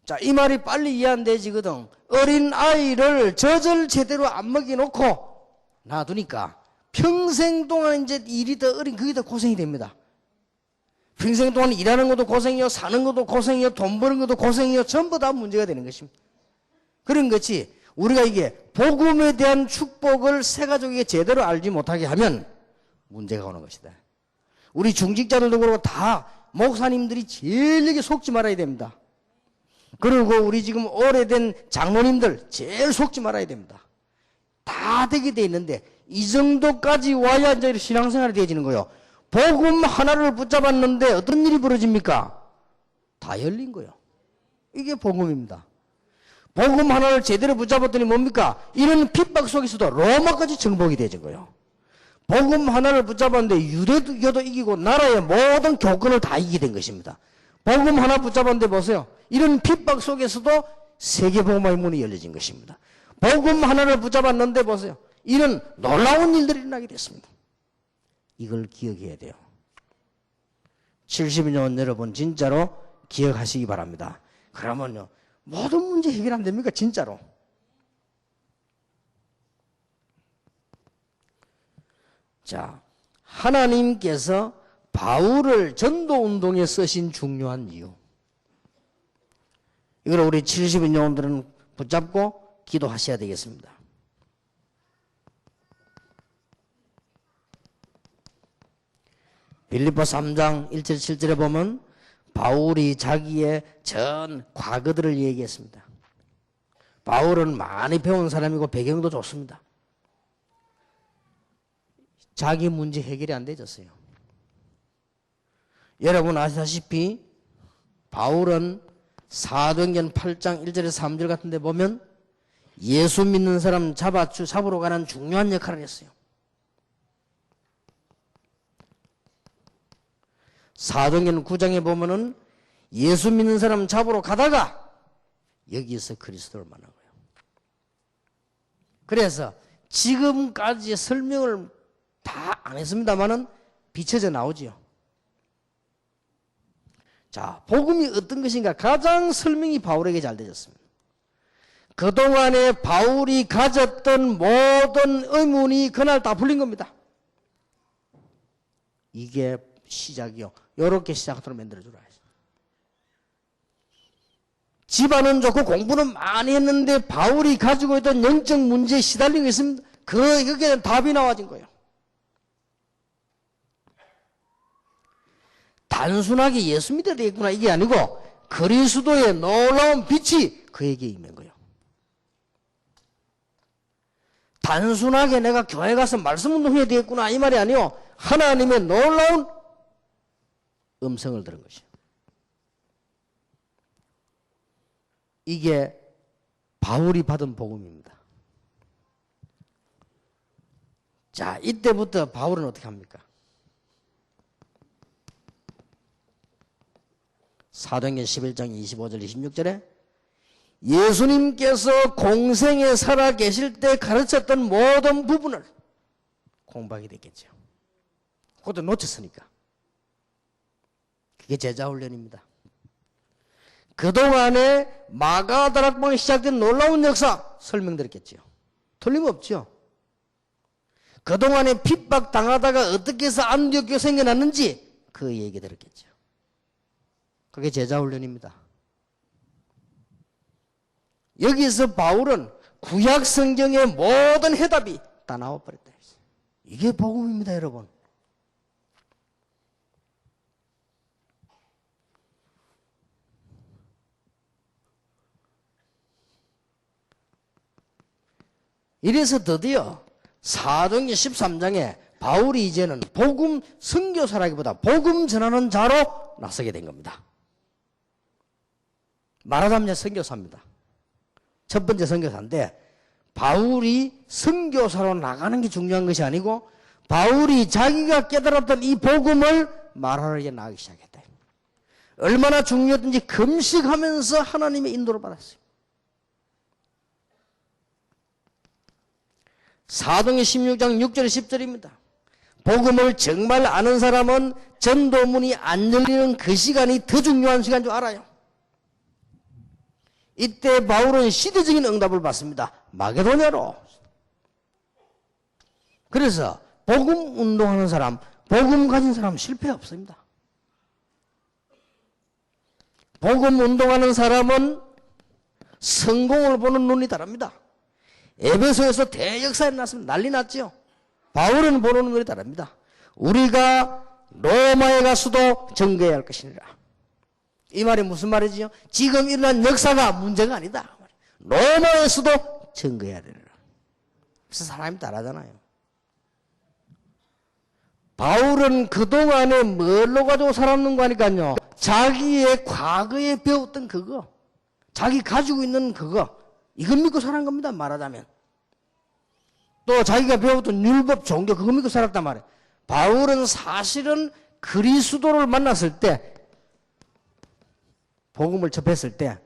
자, 이 말이 빨리 이해 안 되지거든. 어린 아이를 젖을 제대로 안 먹여놓고 놔두니까 평생 동안 이제 일이 더 어린 그게 더 고생이 됩니다. 평생 동안 일하는 것도 고생이요, 사는 것도 고생이요, 돈 버는 것도 고생이요, 전부 다 문제가 되는 것입니다. 그런 것이 우리가 이게 복음에 대한 축복을 새 가족에게 제대로 알지 못하게 하면 문제가 오는 것이다. 우리 중직자들도 그렇고 다 목사님들이 제일 여기 속지 말아야 됩니다. 그리고 우리 지금 오래된 장로님들 제일 속지 말아야 됩니다. 다 되게 돼 있는데 이 정도까지 와야 이제 신앙생활이 되어지는 거예요. 복음 하나를 붙잡았는데 어떤 일이 벌어집니까? 다 열린 거예요. 이게 복음입니다. 복음 하나를 제대로 붙잡았더니 뭡니까? 이런 핍박 속에서도 로마까지 정복이 되어진 거예요. 복음 하나를 붙잡았는데 유대교도 이기고 나라의 모든 교권을 다 이기게 된 것입니다. 복음 하나 붙잡았는데 보세요. 이런 핍박 속에서도 세계복음화의 문이 열려진 것입니다. 복음 하나를 붙잡았는데 보세요. 이런 놀라운 일들이 일어나게 됐습니다. 이걸 기억해야 돼요. 70년 여러분 진짜로 기억하시기 바랍니다. 그러면요 모든 문제 해결 안 됩니까? 진짜로. 자, 하나님께서 바울을 전도운동에 쓰신 중요한 이유, 이걸 우리 70인 영혼들은 붙잡고 기도하셔야 되겠습니다. 빌립보 3장 1절 7절에 보면 바울이 자기의 전 과거들을 얘기했습니다. 바울은 많이 배운 사람이고 배경도 좋습니다. 자기 문제 해결이 안 되졌어요. 여러분 아시다시피 바울은 사도행전 8장 1절에서 3절 같은 데 보면 예수 믿는 사람 잡으러 가는 중요한 역할을 했어요. 사도행전 9장에 보면은 예수 믿는 사람 잡으러 가다가 여기서 그리스도를 만난 거예요. 그래서 지금까지의 설명을 다 안 했습니다만은 비춰져 나오지요. 자, 복음이 어떤 것인가 가장 설명이 바울에게 잘 되었습니다. 그동안에 바울이 가졌던 모든 의문이 그날 다 풀린 겁니다. 이게 시작이요. 이렇게 시작하도록 만들어주라. 집안은 좋고 공부는 많이 했는데 바울이 가지고 있던 영적 문제에 시달린 게 있습니다. 여기에 답이 나와진 거예요. 단순하게 예수 믿어야 되겠구나 이게 아니고 그리스도의 놀라운 빛이 그에게 있는 거예요. 단순하게 내가 교회 가서 말씀 운동해야 되겠구나 이 말이 아니요. 하나님의 놀라운 음성을 들은 것이요. 이게 바울이 받은 복음입니다. 자, 이때부터 바울은 어떻게 합니까? 사도행전 11장 25절 26절에 예수님께서 공생에 살아 계실 때 가르쳤던 모든 부분을 공부하게 됐겠죠. 그것도 놓쳤으니까. 그게 제자훈련입니다. 그동안에 마가다락방에 시작된 놀라운 역사 설명드렸겠죠. 틀림없죠. 그동안에 핍박당하다가 어떻게 해서 안디옥교가 생겨났는지 그 얘기 들었겠죠. 그게 제자훈련입니다. 여기서 바울은 구약 성경의 모든 해답이 다 나와버렸다. 이게 복음입니다, 여러분. 이래서 드디어 사도행전 13장에 바울이 이제는 복음 선교사라기보다 복음 전하는 자로 나서게 된 겁니다. 말하자면 선교사입니다. 첫 번째 선교사인데 바울이 선교사로 나가는 게 중요한 것이 아니고 바울이 자기가 깨달았던 이 복음을 말하러 이제 나가기 시작했다. 얼마나 중요했던지 금식하면서 하나님의 인도를 받았어요. 사도행전 16장 6절 10절입니다. 복음을 정말 아는 사람은 전도문이 안 열리는 그 시간이 더 중요한 시간인 줄 알아요. 이때 바울은 시대적인 응답을 받습니다. 마게도냐로. 그래서 복음 운동하는 사람, 복음 가진 사람 실패 없습니다. 복음 운동하는 사람은 성공을 보는 눈이 다릅니다. 에베소에서 대역사에 났으면 난리 났죠. 바울은 보는 눈이 다릅니다. 우리가 로마에 가서도 증거해야 할 것이니라. 이 말이 무슨 말이지요? 지금 일어난 역사가 문제가 아니다. 로마에서도 증거해야 되리라. 그래서 사람이 따라하잖아요. 바울은 그동안에 뭘로 가지고 살았는가 하니까요. 자기의 과거에 배웠던 그거, 자기 가지고 있는 그거, 이걸 믿고 살은 겁니다. 말하자면. 또 자기가 배웠던 율법, 종교, 그거 믿고 살았단 말이에요. 바울은 사실은 그리스도를 만났을 때, 복음을 접했을 때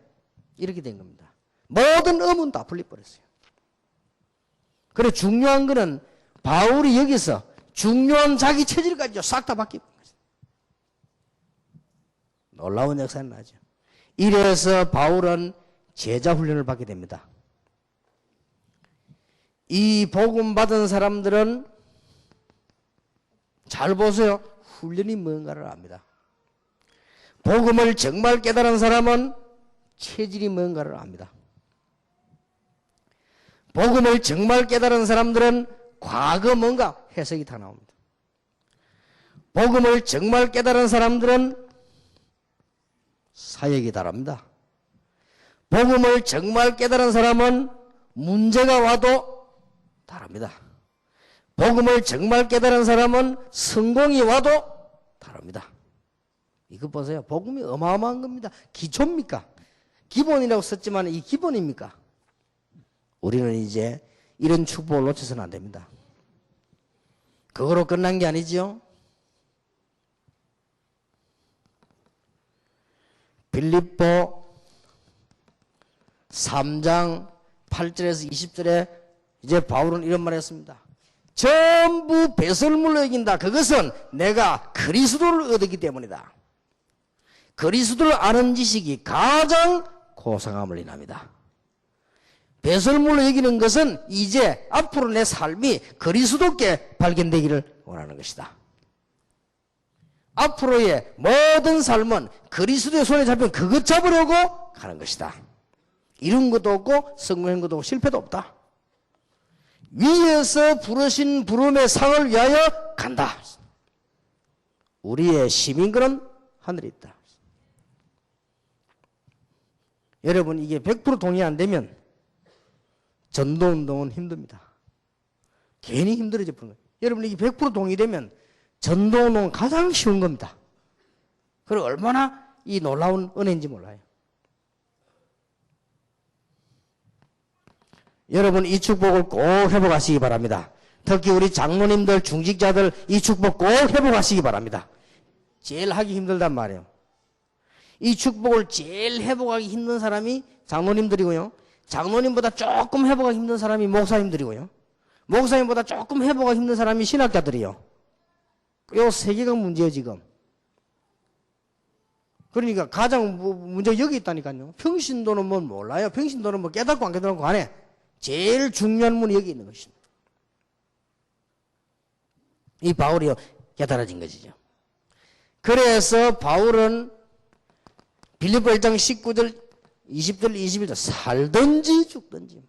이렇게 된 겁니다. 모든 의문 다 풀려버렸어요. 그래 중요한 거는 바울이 여기서 중요한 자기 체질까지 싹 다 바뀌고 놀라운 역사는 나죠. 이래서 바울은 제자 훈련을 받게 됩니다. 이 복음 받은 사람들은 잘 보세요. 훈련이 뭔가를 압니다. 복음을 정말 깨달은 사람은 체질이 뭔가를 압니다. 복음을 정말 깨달은 사람들은 과거 뭔가 해석이 다 나옵니다. 복음을 정말 깨달은 사람들은 사역이 다릅니다. 복음을 정말 깨달은 사람은 문제가 와도 다릅니다. 복음을 정말 깨달은 사람은 성공이 와도 다릅니다. 이거 보세요. 복음이 어마어마한 겁니다. 기초입니까? 기본이라고 썼지만 이 기본입니까? 우리는 이제 이런 축복을 놓쳐서는 안 됩니다. 그거로 끝난 게 아니죠. 빌립보 3장 8절에서 20절에 이제 바울은 이런 말을 했습니다. 전부 배설물로 여긴다. 그것은 내가 그리스도를 얻었기 때문이다. 그리스도를 아는 지식이 가장 고상함을 인합니다. 배설물로 여기는 것은 이제 앞으로 내 삶이 그리스도께 발견되기를 원하는 것이다. 앞으로의 모든 삶은 그리스도의 손에 잡힌 그것 잡으려고 가는 것이다. 이룬 것도 없고 성공한 것도 없고 실패도 없다. 위에서 부르신 부름의 상을 위하여 간다. 우리의 시민권은 하늘에 있다. 여러분 이게 100% 동의 안 되면 전도운동은 힘듭니다. 괜히 힘들어져 버린 거예요. 여러분 이게 100% 동의되면 전도운동은 가장 쉬운 겁니다. 그리고 얼마나 이 놀라운 은혜인지 몰라요. 여러분 이 축복을 꼭 회복하시기 바랍니다. 특히 우리 장로님들, 중직자들 이 축복 꼭 회복하시기 바랍니다. 제일 하기 힘들단 말이에요. 이 축복을 제일 회복하기 힘든 사람이 장로님들이고요. 장로님보다 조금 회복하기 힘든 사람이 목사님들이고요. 목사님보다 조금 회복하기 힘든 사람이 신학자들이요. 요 세 개가 문제예요 지금. 그러니까 가장 문제가 여기 있다니까요. 평신도는 뭐 몰라요. 평신도는 뭐 깨닫고 안 깨닫고 안 해. 제일 중요한 문이 여기 있는 것입니다. 이 바울이요 깨달아진 것이죠. 그래서 바울은 빌립보 1장 19절 20절 21절 살든지 죽든지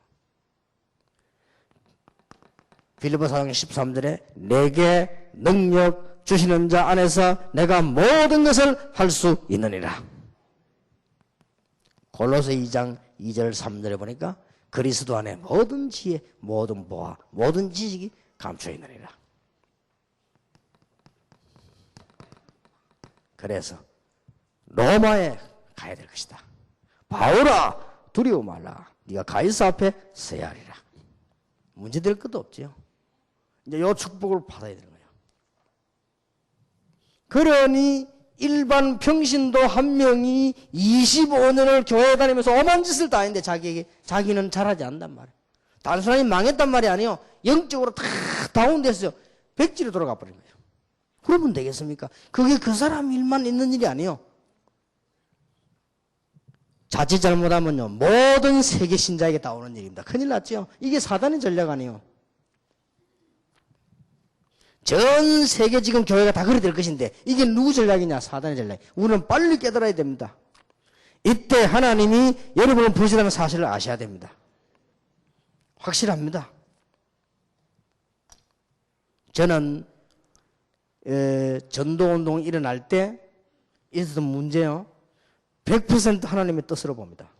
빌립보 4장 13절에 내게 능력 주시는 자 안에서 내가 모든 것을 할 수 있느니라. 골로새 2장 2절 3절에 보니까 그리스도 안에 모든 지혜, 모든 보아, 모든 지식이 감춰 있느니라. 그래서 로마에 가야 될 것이다. 바울아 두려워 말라. 네가 가이사 앞에 서야 하리라. 문제될 것도 없죠. 이제 이 축복을 받아야 되는 거예요. 그러니 일반 평신도 한 명이 25년을 교회 다니면서 엄한 짓을 다 했는데 자기는 잘하지 않단 말이에요. 단순하게 망했단 말이 아니에요. 영적으로 다 다운됐어요. 백지로 돌아가 버린 거예요. 그러면 되겠습니까? 그게 그 사람 일만 있는 일이 아니에요. 자칫 잘못하면요 모든 세계 신자에게 다 오는 일입니다. 큰일 났죠. 이게 사단의 전략 아니에요. 전 세계 지금 교회가 다 그래 될 것인데 이게 누구 전략이냐? 사단의 전략. 우리는 빨리 깨달아야 됩니다. 이때 하나님이 여러분을 부르시다는 사실을 아셔야 됩니다. 확실합니다. 저는 전도운동이 일어날 때 있었던 문제요 100% 하나님의 뜻으로 봅니다.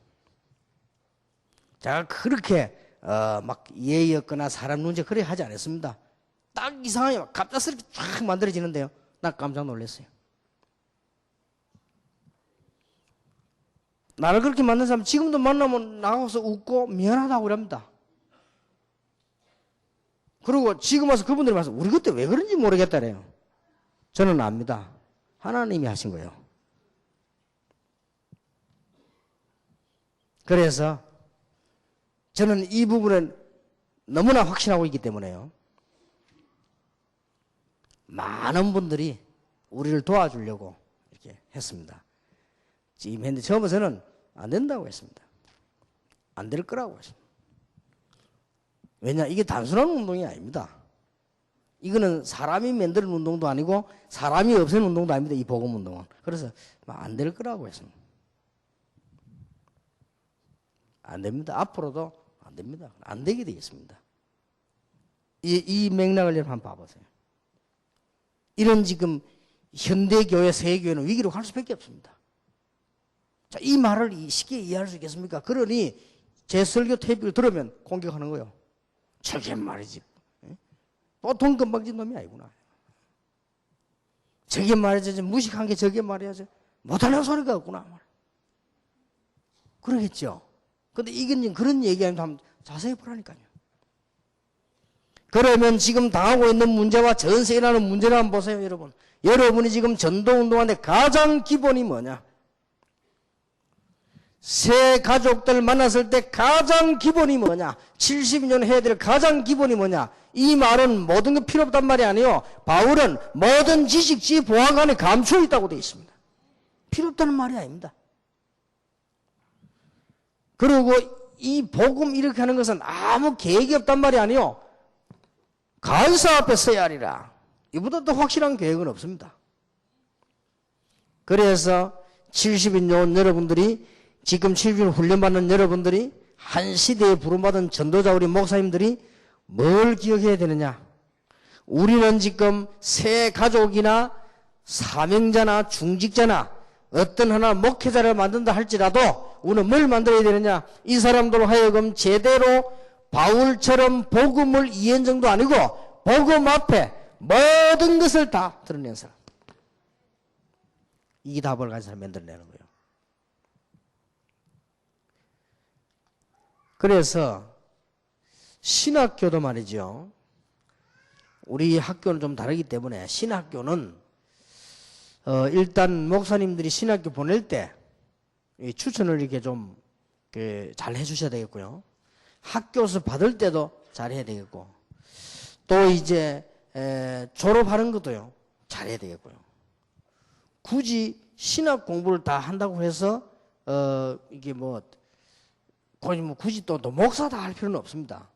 제가 그렇게 막 예의였거나 사람 눈치 그래 하지 않았습니다. 딱 이상하게 갑작스럽게 쫙 만들어지는데요. 나 깜짝 놀랐어요. 나를 그렇게 만든 사람 지금도 만나면 나가서 웃고 미안하다고 그럽니다. 그리고 지금 와서 그분들이 와서 우리 그때 왜 그런지 모르겠다래요. 저는 압니다. 하나님이 하신 거예요. 그래서 저는 이 부분은 너무나 확신하고 있기 때문에요. 많은 분들이 우리를 도와주려고 이렇게 했습니다. 지금 했는데 처음에서는 안 된다고 했습니다. 안 될 거라고 했습니다. 왜냐? 이게 단순한 운동이 아닙니다. 이거는 사람이 만드는 운동도 아니고 사람이 없애는 운동도 아닙니다. 이 복음 운동은. 그래서 안 될 거라고 했습니다. 안 됩니다. 앞으로도 안 됩니다. 안 되게 되겠습니다. 이 맥락을 여러분 한번 봐보세요. 이런 지금 현대교회, 세계교회는 위기로 갈 수밖에 없습니다. 자, 이 말을 쉽게 이해할 수 있겠습니까? 그러니 제 설교 테이프를 들으면 공격하는 거예요. 저게 말이지. 보통 건방진 놈이 아니구나. 저게 말이지. 무식한 게 저게 말이야지. 못하는 소리가 없구나. 그러겠죠. 근데 이건 그런 얘기하면 한번 자세히 보라니까요. 그러면 지금 당하고 있는 문제와 전 세계에 나는 문제를 한번 보세요, 여러분. 여러분이 지금 전도운동하는데 가장 기본이 뭐냐? 새 가족들 만났을 때 가장 기본이 뭐냐? 70년 해야 될 가장 기본이 뭐냐? 이 말은 모든 게 필요 없단 말이 아니에요. 바울은 모든 지식, 지혜, 보안 안에 감추어 있다고 되어 있습니다. 필요 없다는 말이 아닙니다. 그리고 이 복음 이렇게 하는 것은 아무 계획이 없단 말이 아니에요. 가이사 앞에 서야 하리라. 이보다 더 확실한 계획은 없습니다. 그래서 70인 여러분들이 지금 70인 훈련받는 여러분들이 한 시대에 부름받은 전도자 우리 목사님들이 뭘 기억해야 되느냐? 우리는 지금 새 가족이나 사명자나 중직자나 어떤 하나 목회자를 만든다 할지라도 우리는 뭘 만들어야 되느냐? 이 사람들로 하여금 제대로 바울처럼 복음을 이해한 정도 아니고 복음 앞에 모든 것을 다 드러낸 사람. 이 답을 가진 사람 만들어내는 거예요. 그래서 신학교도 말이죠. 우리 학교는 좀 다르기 때문에 신학교는 일단 목사님들이 신학교 보낼 때 추천을 이렇게 좀 잘 해주셔야 되겠고요. 학교에서 받을 때도 잘 해야 되겠고, 또 이제 졸업하는 것도요 잘해야 되겠고요. 굳이 신학 공부를 다 한다고 해서 이게 굳이 또 목사다 할 필요는 없습니다.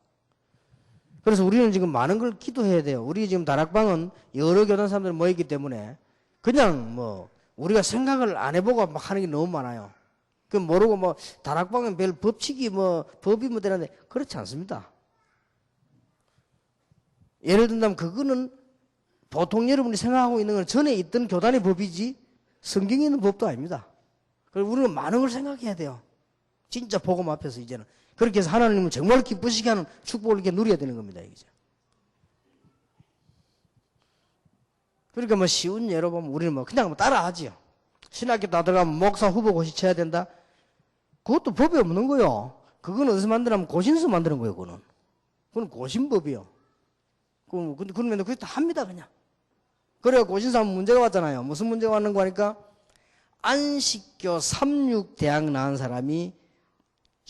그래서 우리는 지금 많은 걸 기도해야 돼요. 우리 지금 다락방은 여러 교단 사람들 모였기 때문에 그냥 우리가 생각을 안 해보고 막 하는 게 너무 많아요. 그 모르고 다락방은 별 법칙이 법이 되는데 그렇지 않습니다. 예를 든다면 그거는 보통 여러분이 생각하고 있는 건 전에 있던 교단의 법이지 성경에 있는 법도 아닙니다. 그래서 우리는 많은 걸 생각해야 돼요. 진짜 복음 앞에서 이제는. 그렇게 해서 하나님은 정말 기쁘시게 하는 축복을 이렇게 누려야 되는 겁니다. 이제. 그러니까 쉬운 예로 보면 우리는 그냥 따라하지요. 신학교 다 들어가면 목사 후보 고시 쳐야 된다? 그것도 법이 없는 거요. 그건 어디서 만들냐면 고신서 만드는 거예요, 그거는. 그건 고신법이요. 그러면 그거 다 합니다, 그냥. 그래야 고신서 하면 문제가 왔잖아요. 무슨 문제가 왔는 거 하니까 안식교 36대학 나온 사람이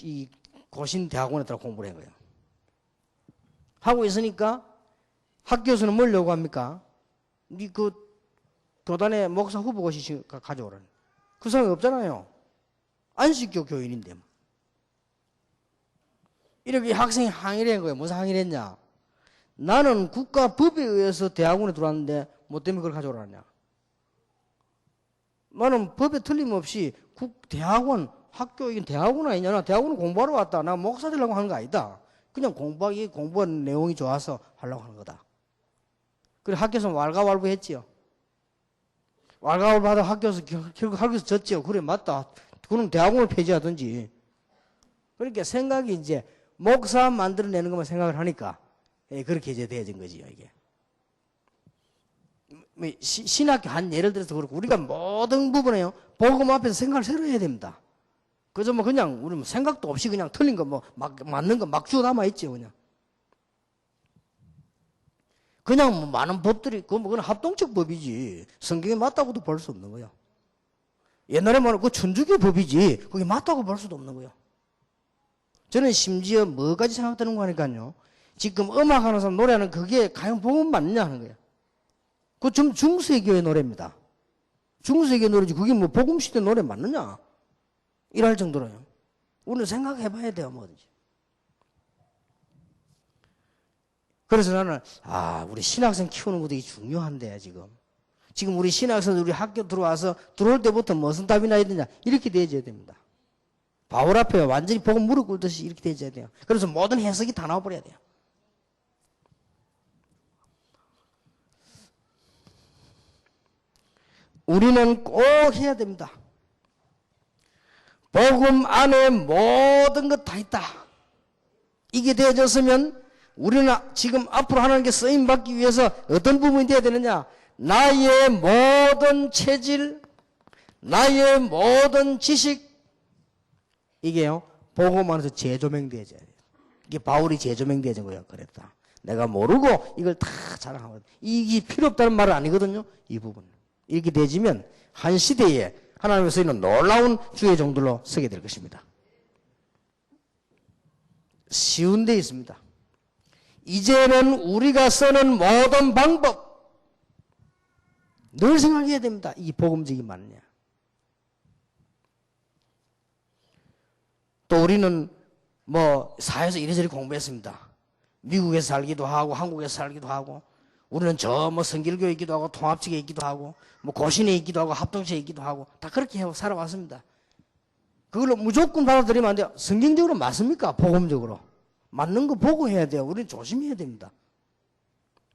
이 고신대학원에 들어 공부를 한 거예요. 하고 있으니까 학교에서는 뭘 요구합니까? 그 교단의 목사 후보 고시 가져오라는. 그 사람이 없잖아요. 안식교 교인인데. 이렇게 학생이 항의를 한 거예요. 무슨 항의를 했냐? 나는 국가 법에 의해서 대학원에 들어왔는데 뭐 때문에 그걸 가져오라냐? 나는 법에 틀림없이 대학원, 학교, 이건 대학원 아니냐? 나 대학원을 공부하러 왔다. 나 목사 되려고 하는 거 아니다. 그냥 공부한 내용이 좋아서 하려고 하는 거다. 그래 학교에서 왈가왈부 했지요. 왈가왈부 하다 학교에서 결국 학교에서 졌지요. 그래 맞다. 그럼 대학원을 폐지하든지. 그러니까 생각이 이제 목사 만들어내는 것만 생각을 하니까 그렇게 이제 되어진 거지요, 이게. 신학교 한 예를 들어서 그렇고 우리가 모든 부분에요 복음 앞에서 생각을 새로 해야 됩니다. 그저 그냥 우리 생각도 없이 그냥 틀린 거 맞는 거 막 주워 담아 있죠, 그냥 많은 법들이 그건 합동적 법이지 성경에 맞다고도 볼 수 없는 거예요. 옛날에 그 천주교 법이지 그게 맞다고 볼 수도 없는 거예요. 저는 심지어 뭐까지 생각되는 거 하니까요. 지금 음악하는 사람 노래하는 그게 과연 복음 맞느냐 하는 거예요. 그거 좀 중세교의 노래입니다. 중세교 노래지 그게 복음시대 노래 맞느냐? 이럴 정도로요. 우리는 생각해봐야 돼요, 뭐든지. 그래서 나는 우리 신학생 키우는 것도 중요한데 지금 우리 신학생들 우리 학교 들어와서 들어올 때부터 무슨 답이 나야 되냐 이렇게 되어져야 됩니다. 바울 앞에 완전히 복음 무릎 꿇듯이 이렇게 되어져야 돼요. 그래서 모든 해석이 다 나와버려야 돼요. 우리는 꼭 해야 됩니다. 복음 안에 모든 것 다 있다. 이게 되어졌으면 우리는 지금 앞으로 하나님께 쓰임받기 위해서 어떤 부분이 되어야 되느냐? 나의 모든 체질, 나의 모든 지식, 이게요, 복음 안에서 재조명되어져야 돼요. 이게 바울이 재조명되어진 거예요. 그랬다. 내가 모르고 이걸 다 자랑하거든. 이게 필요 없다는 말은 아니거든요. 이 부분. 이렇게 되어지면 한 시대에 하나님의 쓰이는 놀라운 주의 종들로 서게 될 것입니다. 쉬운 데 있습니다. 이제는 우리가 쓰는 모든 방법 늘 생각해야 됩니다. 이 복음적이 맞느냐. 또 우리는 사회에서 이래저래 공부했습니다. 미국에서 살기도 하고 한국에서 살기도 하고 우리는 성길교에 있기도 하고 통합직에 있기도 하고 고신에 있기도 하고 합동체에 있기도 하고 다 그렇게 하고 살아왔습니다. 그걸로 무조건 받아들이면 안 돼요. 성경적으로 맞습니까? 복음적으로. 맞는 거 보고 해야 돼요. 우리는 조심해야 됩니다.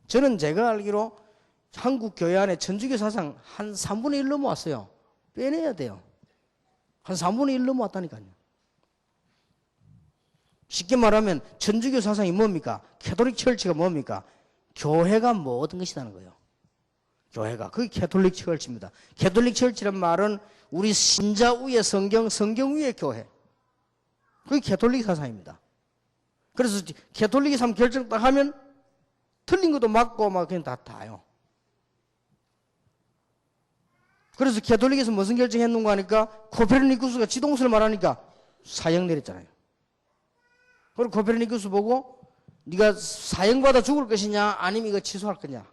저는 제가 알기로 한국 교회 안에 천주교 사상 한 3분의 1 넘어왔어요. 빼내야 돼요. 한 3분의 1 넘어왔다니까요. 쉽게 말하면 천주교 사상이 뭡니까? 캐톨릭 철치가 뭡니까? 교회가 모든 것이라는 거예요. 교회가. 그게 캐톨릭 철치입니다. 캐톨릭 철치란 말은 우리 신자 위에 성경, 성경 위에 교회. 그게 캐톨릭 사상입니다. 그래서 캐톨릭에서 한번 결정 딱 하면 틀린 것도 맞고 막 그냥 다 다요. 그래서 캐톨릭에서 무슨 결정했는가 하니까 코페르니쿠스가 지동설을 말하니까 사형 내렸잖아요. 그리고 코페르니쿠스 보고 네가 사형받아 죽을 것이냐 아니면 이거 취소할 거냐.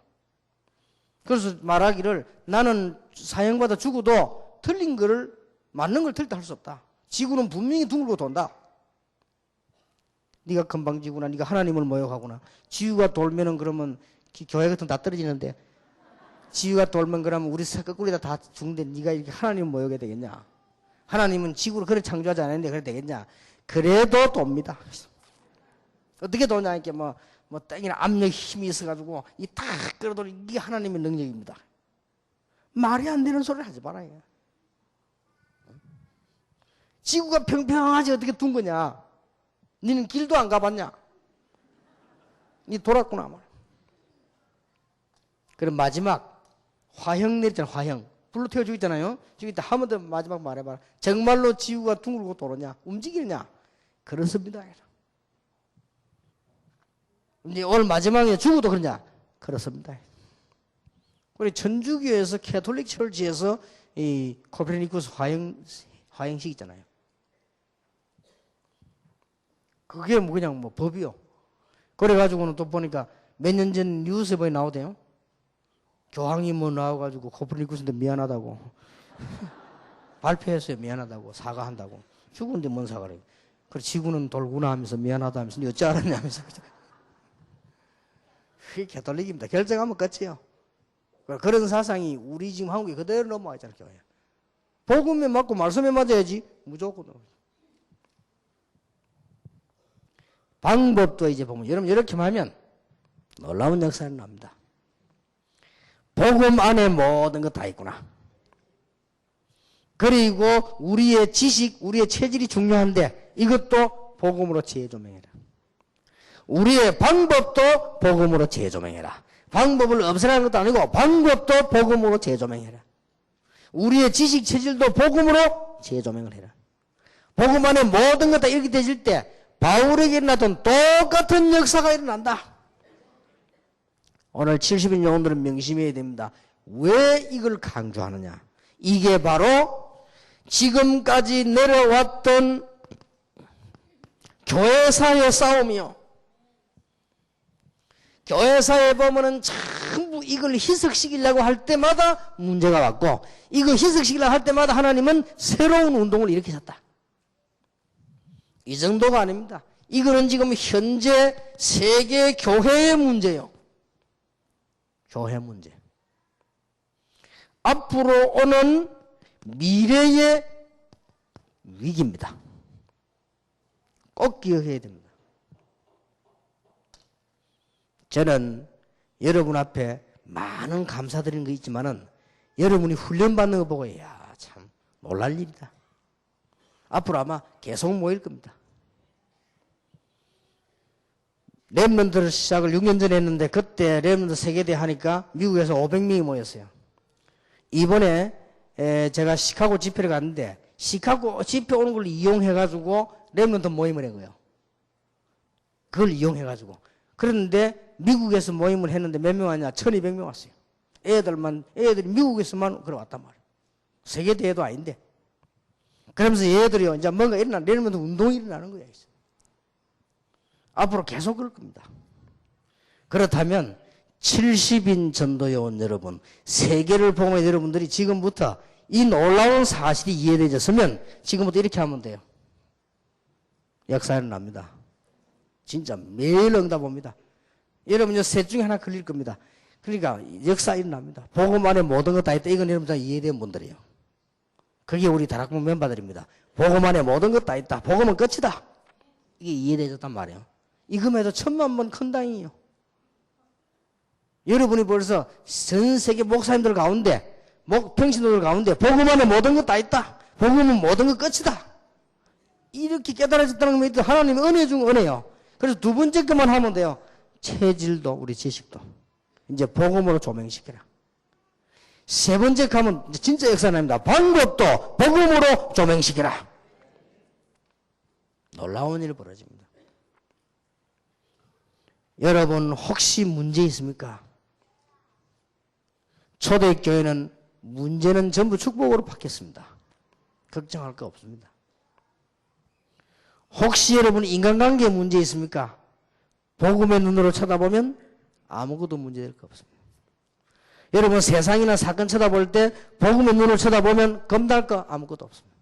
그래서 말하기를 나는 사형받아 죽어도 틀린 거를 맞는 걸 틀리다 할 수 없다. 지구는 분명히 둥글고 돈다. 네가 건방지구나. 네가 하나님을 모욕하구나. 지구가 돌면은 그러면 교회 같은 거 다 떨어지는데 지구가 돌면 그러면 우리 거꾸로 다 죽는데 네가 이렇게 하나님을 모욕해야 되겠냐. 하나님은 지구를 그렇게 창조하지 않았는데 그래 되겠냐. 그래도 돕니다. 어떻게 도냐 이렇게 뭐 땡이나 압력 힘이 있어가지고 이 딱 끌어도 이게 하나님의 능력입니다. 말이 안 되는 소리를 하지 말아요. 지구가 평평하지 어떻게 둔 거냐. 니는 길도 안 가봤냐? 니 돌았구나 말. 그럼 마지막 화형 내렸잖아. 화형 불로 태워 죽였잖아요. 죽일 때 한 번 더 마지막 말해봐라. 정말로 지구가 둥글고 돌았냐? 움직이느냐? 그렇습니다. 이제 오늘 마지막에 죽어도 그러냐? 그렇습니다. 우리 천주교에서 캐톨릭 철치에서 이 코페르니쿠스 화형식 있잖아요. 그게 뭐 그냥 뭐 법이요. 그래가지고는 또 보니까 몇 년 전 뉴스에 보니 나오대요. 교황이 뭐 나와가지고 코페르니쿠스한테 미안하다고 발표했어요. 미안하다고 사과한다고. 죽은데 뭔 사과래. 그래 지구는 돌구나 하면서 미안하다 하면서 어찌 알았냐 하면서. 그게 캐톨릭입니다. 결정하면 끝이에요. 그런 사상이 우리 지금 한국에 그대로 넘어와 있잖아요. 교회. 복음에 맞고 말씀에 맞아야지 무조건. 방법도 이제 보면 여러분 이렇게만 하면 놀라운 역사가 납니다. 복음 안에 모든 것 다 있구나. 그리고 우리의 지식, 우리의 체질이 중요한데 이것도 복음으로 재조명해라. 우리의 방법도 복음으로 재조명해라. 방법을 없애라는 것도 아니고 방법도 복음으로 재조명해라. 우리의 지식 체질도 복음으로 재조명을 해라. 복음 안에 모든 것 다 이렇게 되실 때 바울에게 일어났던 똑같은 역사가 일어난다. 오늘 70인 영혼들은 명심해야 됩니다. 왜 이걸 강조하느냐? 이게 바로 지금까지 내려왔던 교회사의 싸움이요. 교회사에 보면은 전부 이걸 희석시키려고 할 때마다 문제가 왔고, 이거 희석시키려고 할 때마다 하나님은 새로운 운동을 일으키셨다. 이 정도가 아닙니다. 이거는 지금 현재 세계 교회의 문제요. 교회 문제. 앞으로 오는 미래의 위기입니다. 꼭 기억해야 됩니다. 저는 여러분 앞에 많은 감사드리는 거 있지만은 여러분이 훈련받는 거 보고 야, 참 놀랄 일이다. 앞으로 아마 계속 모일 겁니다. 렘넌트를 시작을 6년 전에 했는데 그때 렘넌트 세계대 하니까 미국에서 500명이 모였어요. 이번에 제가 시카고 집회를 갔는데 시카고 집회 오는 걸 이용해가지고 렘넌트 모임을 한 거예요. 그걸 이용해가지고. 그런데 미국에서 모임을 했는데 몇 명 왔냐? 1200명 왔어요. 애들이 미국에서만 그래 왔단 말이에요. 세계대회도 아닌데. 그러면서 얘들이요, 이제 뭔가 렘넌트 운동이 일어나는 거예요. 앞으로 계속 그럴 겁니다. 그렇다면 70인 전도요원 여러분, 세계를 보면 여러분들이 지금부터 이 놀라운 사실이 이해되셨으면 지금부터 이렇게 하면 돼요. 역사 일어납니다. 진짜 매일 응답 옵니다. 여러분 셋 중에 하나 걸릴 겁니다. 그러니까 역사 일어납니다. 복음 안에 모든 것 다 있다. 이건 여러분 다 이해된 분들이에요. 그게 우리 다락방 멤버들입니다. 복음 안에 모든 것 다 있다. 복음은 끝이다. 이게 이해되셨단 말이에요. 이거만 해도 1000만 큰 다행이에요. 여러분이 벌써 전 세계 목사님들 가운데, 평신도들 가운데 복음 안에 모든 것 다 있다. 복음은 모든 것 끝이다. 이렇게 깨달아졌다는 건 하나님의 은혜 중 은혜요. 그래서 두 번째 것만 하면 돼요. 체질도 우리 지식도 이제 복음으로 조명시켜라. 세 번째 가면 진짜 역사납니다. 방법도 복음으로 조명시켜라. 놀라운 일이 벌어집니다. 여러분 혹시 문제 있습니까? 초대교회는 문제는 전부 축복으로 바뀌었습니다. 걱정할 거 없습니다. 혹시 여러분 인간관계에 문제 있습니까? 복음의 눈으로 쳐다보면 아무것도 문제될 거 없습니다. 여러분 세상이나 사건 쳐다볼 때 복음의 눈으로 쳐다보면 검다할 거 아무것도 없습니다.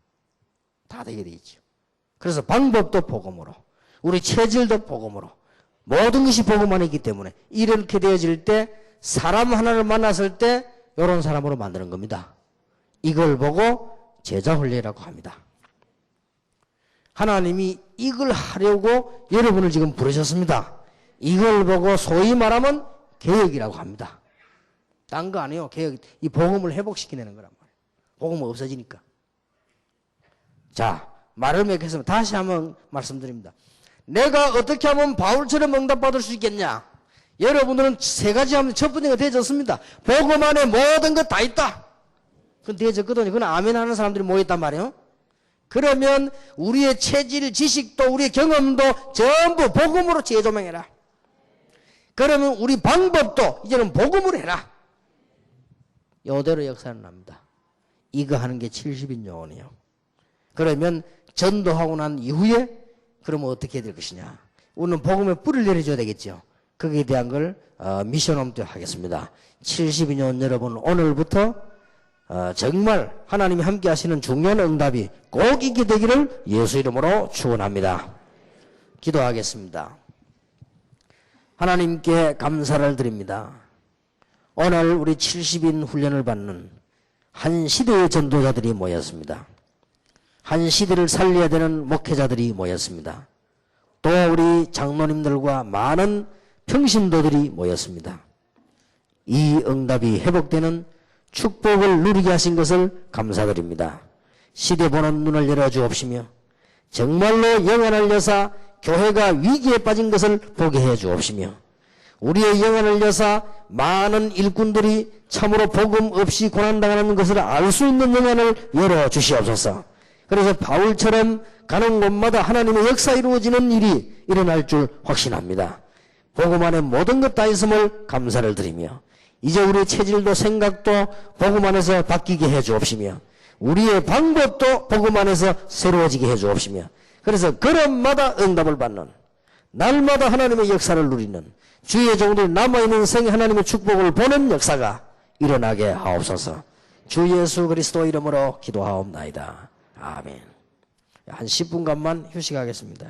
다 되게 돼 있죠. 그래서 방법도 복음으로, 우리 체질도 복음으로, 모든 것이 복음 안에 있기 때문에 이렇게 되어질 때 사람 하나를 만났을 때 이런 사람으로 만드는 겁니다. 이걸 보고 제자 훈련이라고 합니다. 하나님이 이걸 하려고 여러분을 지금 부르셨습니다. 이걸 보고 소위 말하면 개혁이라고 합니다. 딴 거 아니에요. 개혁, 이 복음을 회복시키는 거란 말이에요. 복음은 없어지니까. 자, 말을 맺겠습니다. 다시 한번 말씀드립니다. 내가 어떻게 하면 바울처럼 응답받을 수 있겠냐? 여러분들은 세 가지 하면 첫 번째가 되어졌습니다. 복음 안에 모든 것 다 있다. 그건 되어졌거든요. 그건 아멘 하는 사람들이 모였단 말이에요. 그러면 우리의 체질, 지식도 우리의 경험도 전부 복음으로 재조명해라. 그러면 우리 방법도 이제는 복음으로 해라. 이대로 역사는 납니다. 이거 하는 게 70인 요원이에요. 그러면 전도하고 난 이후에 그러면 어떻게 될 것이냐. 우리는 복음의 뿌리를 내려줘야 되겠죠. 거기에 대한 걸 미션 홈트 하겠습니다. 72년 여러분 오늘부터 정말 하나님이 함께 하시는 중요한 응답이 꼭 있게 되기를 예수 이름으로 축원합니다. 기도하겠습니다. 하나님께 감사를 드립니다. 오늘 우리 70인 훈련을 받는 한 시대의 전도자들이 모였습니다. 한 시대를 살려야 되는 목회자들이 모였습니다. 또 우리 장로님들과 많은 평신도들이 모였습니다. 이 응답이 회복되는 축복을 누리게 하신 것을 감사드립니다. 시대 보는 눈을 열어주옵시며 정말로 영원을 여사 교회가 위기에 빠진 것을 보게 해주옵시며 우리의 영혼을 여사 많은 일꾼들이 참으로 복음 없이 고난당하는 것을 알 수 있는 영혼을 열어주시옵소서. 그래서 바울처럼 가는 곳마다 하나님의 역사 이루어지는 일이 일어날 줄 확신합니다. 복음 안에 모든 것 다 있음을 감사를 드리며 이제 우리의 체질도 생각도 복음 안에서 바뀌게 해주옵시며 우리의 방법도 복음 안에서 새로워지게 해주옵시며 그래서 걸음마다 응답을 받는 날마다 하나님의 역사를 누리는 주의 종들이 남아있는 생에 하나님의 축복을 보는 역사가 일어나게 하옵소서. 주 예수 그리스도 이름으로 기도하옵나이다. 아멘. 한 10분간만 휴식하겠습니다.